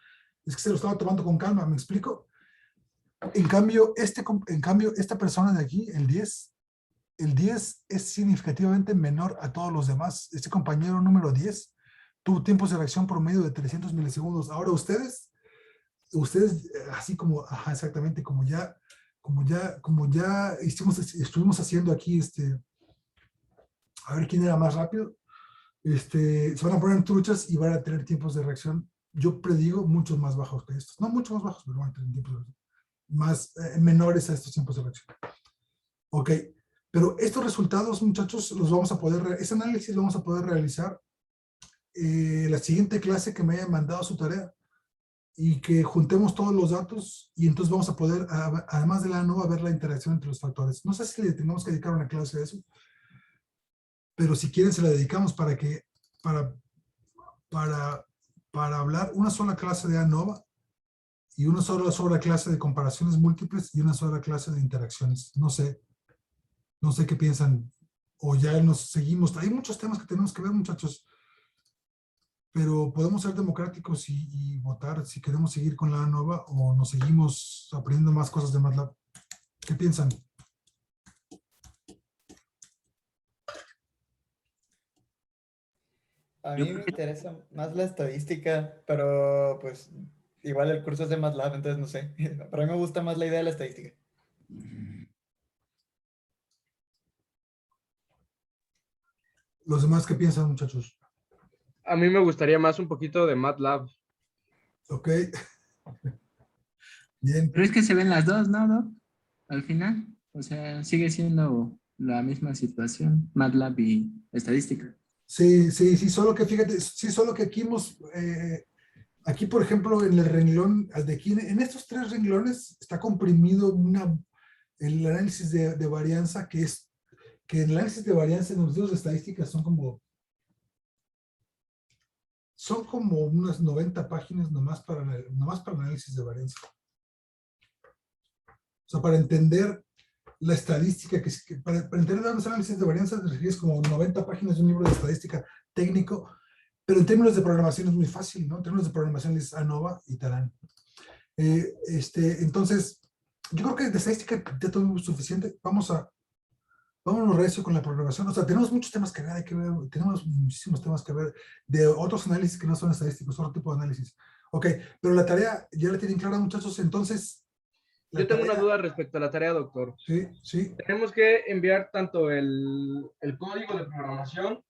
es que se lo estaba tomando con calma, ¿me explico? En cambio, esta persona de aquí, el 10 es significativamente menor a todos los demás. Este compañero número 10 tuvo tiempos de reacción promedio de 300 milisegundos. Ahora ustedes, así como, exactamente, como ya estuvimos haciendo aquí, a ver quién era más rápido, se van a poner truchas y van a tener tiempos de reacción, yo predigo, muchos más bajos que estos. No mucho más bajos, pero van a tener tiempos de reacción más menores a estos tiempos de reacción. Ok, pero estos resultados, muchachos, los vamos a poder, ese análisis lo vamos a poder realizar la siguiente clase que me hayan mandado su tarea, y que juntemos todos los datos, y entonces vamos a poder, además de la ANOVA, ver la interacción entre los factores. No sé si le tengamos que dedicar una clase a eso, pero si quieren se la dedicamos para hablar una sola clase de ANOVA, y una sola clase de comparaciones múltiples, y una sola clase de interacciones. No sé qué piensan, o ya nos seguimos. Hay muchos temas que tenemos que ver, muchachos, pero podemos ser democráticos y votar si queremos seguir con la ANOVA o nos seguimos aprendiendo más cosas de MATLAB. ¿Qué piensan? A mí me interesa más la estadística, pero pues igual el curso es de MATLAB, entonces no sé. Para mí me gusta más la idea de la estadística. ¿Los demás qué piensan, muchachos? A mí me gustaría más un poquito de MATLAB. Ok. Bien. Pero es que se ven las dos, ¿no, Doc? Al final. O sea, sigue siendo la misma situación, MATLAB y estadística. Sí, solo que fíjate, solo que aquí, por ejemplo, en el renglón, de aquí, en estos 3 renglones está comprimido el análisis de varianza, que el análisis de varianza en los libros de estadística son como unas 90 páginas nomás para análisis de varianza. O sea, para entender la estadística, para entender los análisis de varianza, te refieres como 90 páginas de un libro de estadística técnico, pero en términos de programación es muy fácil, ¿no? En términos de programación es ANOVA y Tarán. Entonces, yo creo que de estadística ya todo es suficiente. Vámonos recio con la programación. O sea, tenemos muchos temas que ver, tenemos muchísimos temas que ver de otros análisis que no son estadísticos, otro tipo de análisis. Ok, pero la tarea ya la tienen clara, muchachos, entonces. Yo tengo una duda respecto a la tarea, doctor. Sí. Tenemos que enviar tanto el código de programación,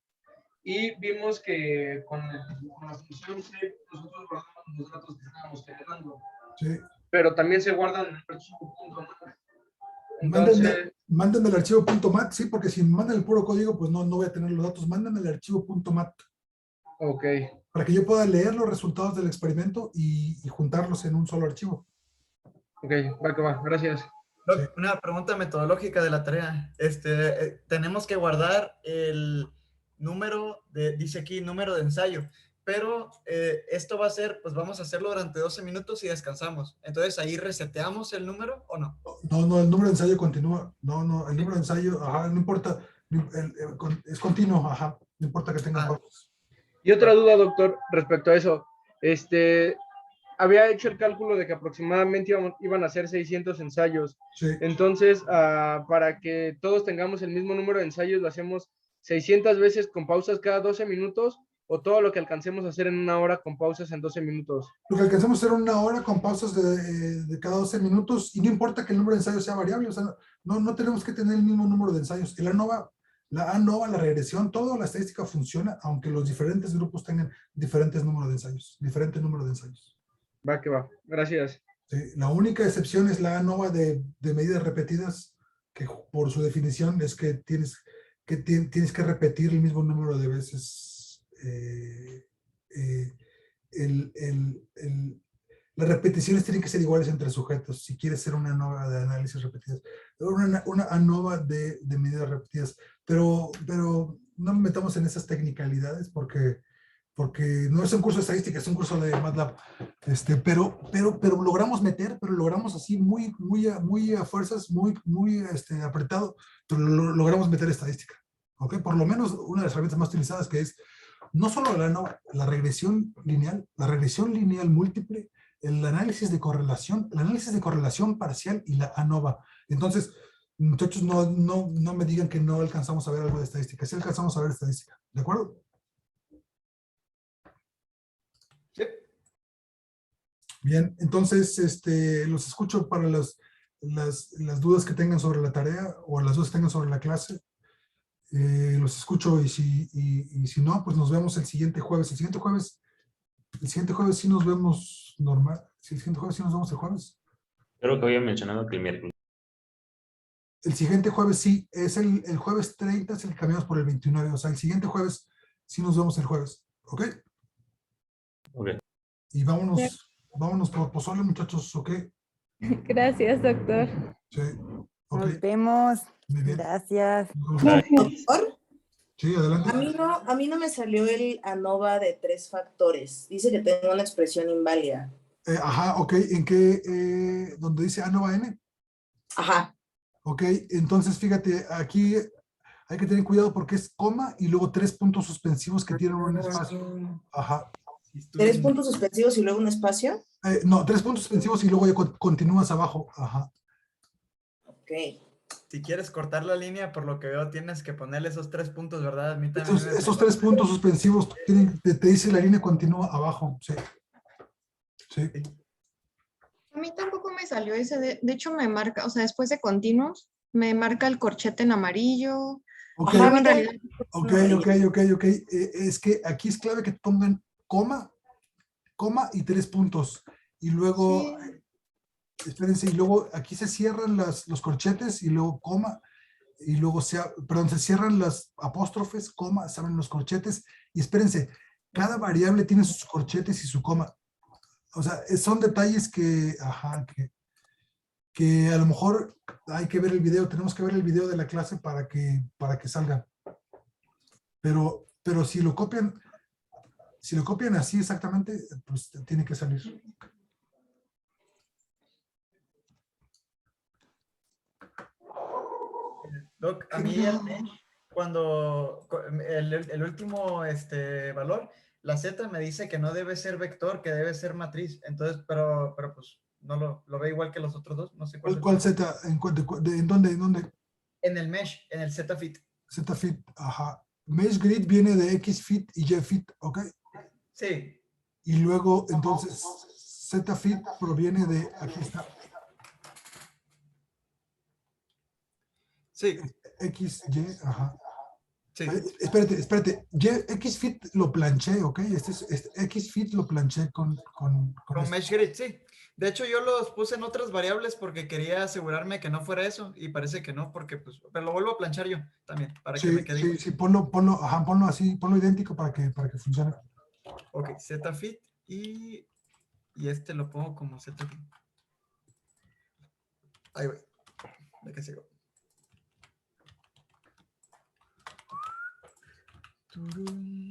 y vimos que con la función C nosotros guardamos los datos que estábamos generando. Sí. Pero también se guardan en el archivo .mat. Entonces, mándenme el archivo .mat, sí, porque si mandan el puro código, pues no voy a tener los datos. Mándenme el archivo .mat. Ok. Para que yo pueda leer los resultados del experimento y juntarlos en un solo archivo. Ok, va, gracias. Una pregunta metodológica de la tarea. Tenemos que guardar el número dice aquí, número de ensayo, pero esto va a ser, pues vamos a hacerlo durante 12 minutos y descansamos. Entonces, ¿ahí reseteamos el número o no? No, el número de ensayo continúa. No, el número de ensayo, no importa, es continuo, no importa que tenga pausas. Y otra duda, doctor, respecto a eso. había hecho el cálculo de que aproximadamente iban a ser 600 ensayos. Sí. Entonces, para que todos tengamos el mismo número de ensayos, lo hacemos 600 veces con pausas cada 12 minutos o todo lo que alcancemos a hacer en una hora con pausas en 12 minutos. Lo que alcancemos a hacer en una hora con pausas de cada 12 minutos y no importa que el número de ensayos sea variable, o sea, no tenemos que tener el mismo número de ensayos. La ANOVA, la regresión, toda la estadística funciona aunque los diferentes grupos tengan diferentes números de ensayos, diferente número de ensayos. Va que va, gracias. Sí, la única excepción es la ANOVA de medidas repetidas, que por su definición es que tienes que repetir el mismo número de veces las repeticiones tienen que ser iguales entre sujetos si quieres ser una ANOVA de análisis repetidas, una ANOVA de medidas repetidas, pero no nos metamos en esas technicalidades porque no es un curso de estadística, es un curso de MATLAB, pero logramos así muy a fuerzas, muy apretado, pero logramos meter estadística, ¿ok? Por lo menos una de las herramientas más utilizadas, que es no solo la regresión lineal múltiple, el análisis de correlación parcial y la ANOVA. Entonces, muchachos, no me digan que no alcanzamos a ver algo de estadística, sí alcanzamos a ver estadística, ¿de acuerdo? Sí. Bien, entonces los escucho para las dudas que tengan sobre la tarea o las dudas que tengan sobre la clase. Los escucho y si no, pues nos vemos el siguiente jueves. El siguiente jueves sí nos vemos normal. ¿Sí, el siguiente jueves sí nos vemos el jueves? Creo que había mencionado que el miércoles. El siguiente jueves sí, es el jueves 30, es el que cambiamos por el 29. O sea, el siguiente jueves sí nos vemos el jueves. ¿Ok? Ok. Y vámonos por pozole, muchachos, ¿ok? Gracias, doctor. Sí. Okay. Nos vemos. Muy bien. Gracias. Doctor, sí, adelante. A mí no me salió el ANOVA de 3 factores. Dice que tengo una expresión inválida. Ajá, ok. ¿En qué? ¿Donde dice ANOVA N? Ajá. Ok, entonces fíjate, aquí hay que tener cuidado porque es coma y luego 3 puntos suspensivos que tienen un espacio. Ajá. 3 puntos suspensivos y luego un espacio. No, 3 puntos suspensivos y luego ya continúas abajo. Ajá. Ok. Si quieres cortar la línea, por lo que veo, tienes que ponerle esos 3 puntos, ¿verdad? A mí también esos 3 puntos suspensivos te dice la línea continúa abajo. Sí. Sí. A mí tampoco me salió ese, de hecho me marca, o sea, después de continuos, me marca el corchete en amarillo. Ok, Ajá, en realidad, ok. Es que aquí es clave que pongan coma y 3 puntos. Y luego, sí. Espérense, y luego aquí se cierran los corchetes y luego coma, y luego se cierran las apóstrofes, coma, se abren los corchetes, y espérense, cada variable tiene sus corchetes y su coma. O sea, son detalles que a lo mejor hay que ver el video, tenemos que ver el video de la clase para que salgan. Pero si lo copian así exactamente, pues tiene que salir. Doc, a mí cuando el último valor, la Z me dice que no debe ser vector, que debe ser matriz. Entonces, pero pues no lo ve igual que los otros dos. No sé cuál. ¿Cuál Z? ¿En dónde? En el mesh, en el ZFit. ZFit, ajá. Mesh grid viene de XFit y YFit, ¿ok? Sí. Y luego, entonces, ZFit proviene de, aquí está. Sí. XY, ajá. Sí. Espérate. XFit lo planché, ¿ok? XFit lo planché con Mesh grid, sí. De hecho, yo los puse en otras variables porque quería asegurarme que no fuera eso y parece que no, porque pues, pero lo vuelvo a planchar yo también, para que me quede igual. Sí, ponlo así, ponlo idéntico para que funcione. Ok, ZFit y lo pongo como ZFit. Ahí voy. ¿De qué sigo? Turum.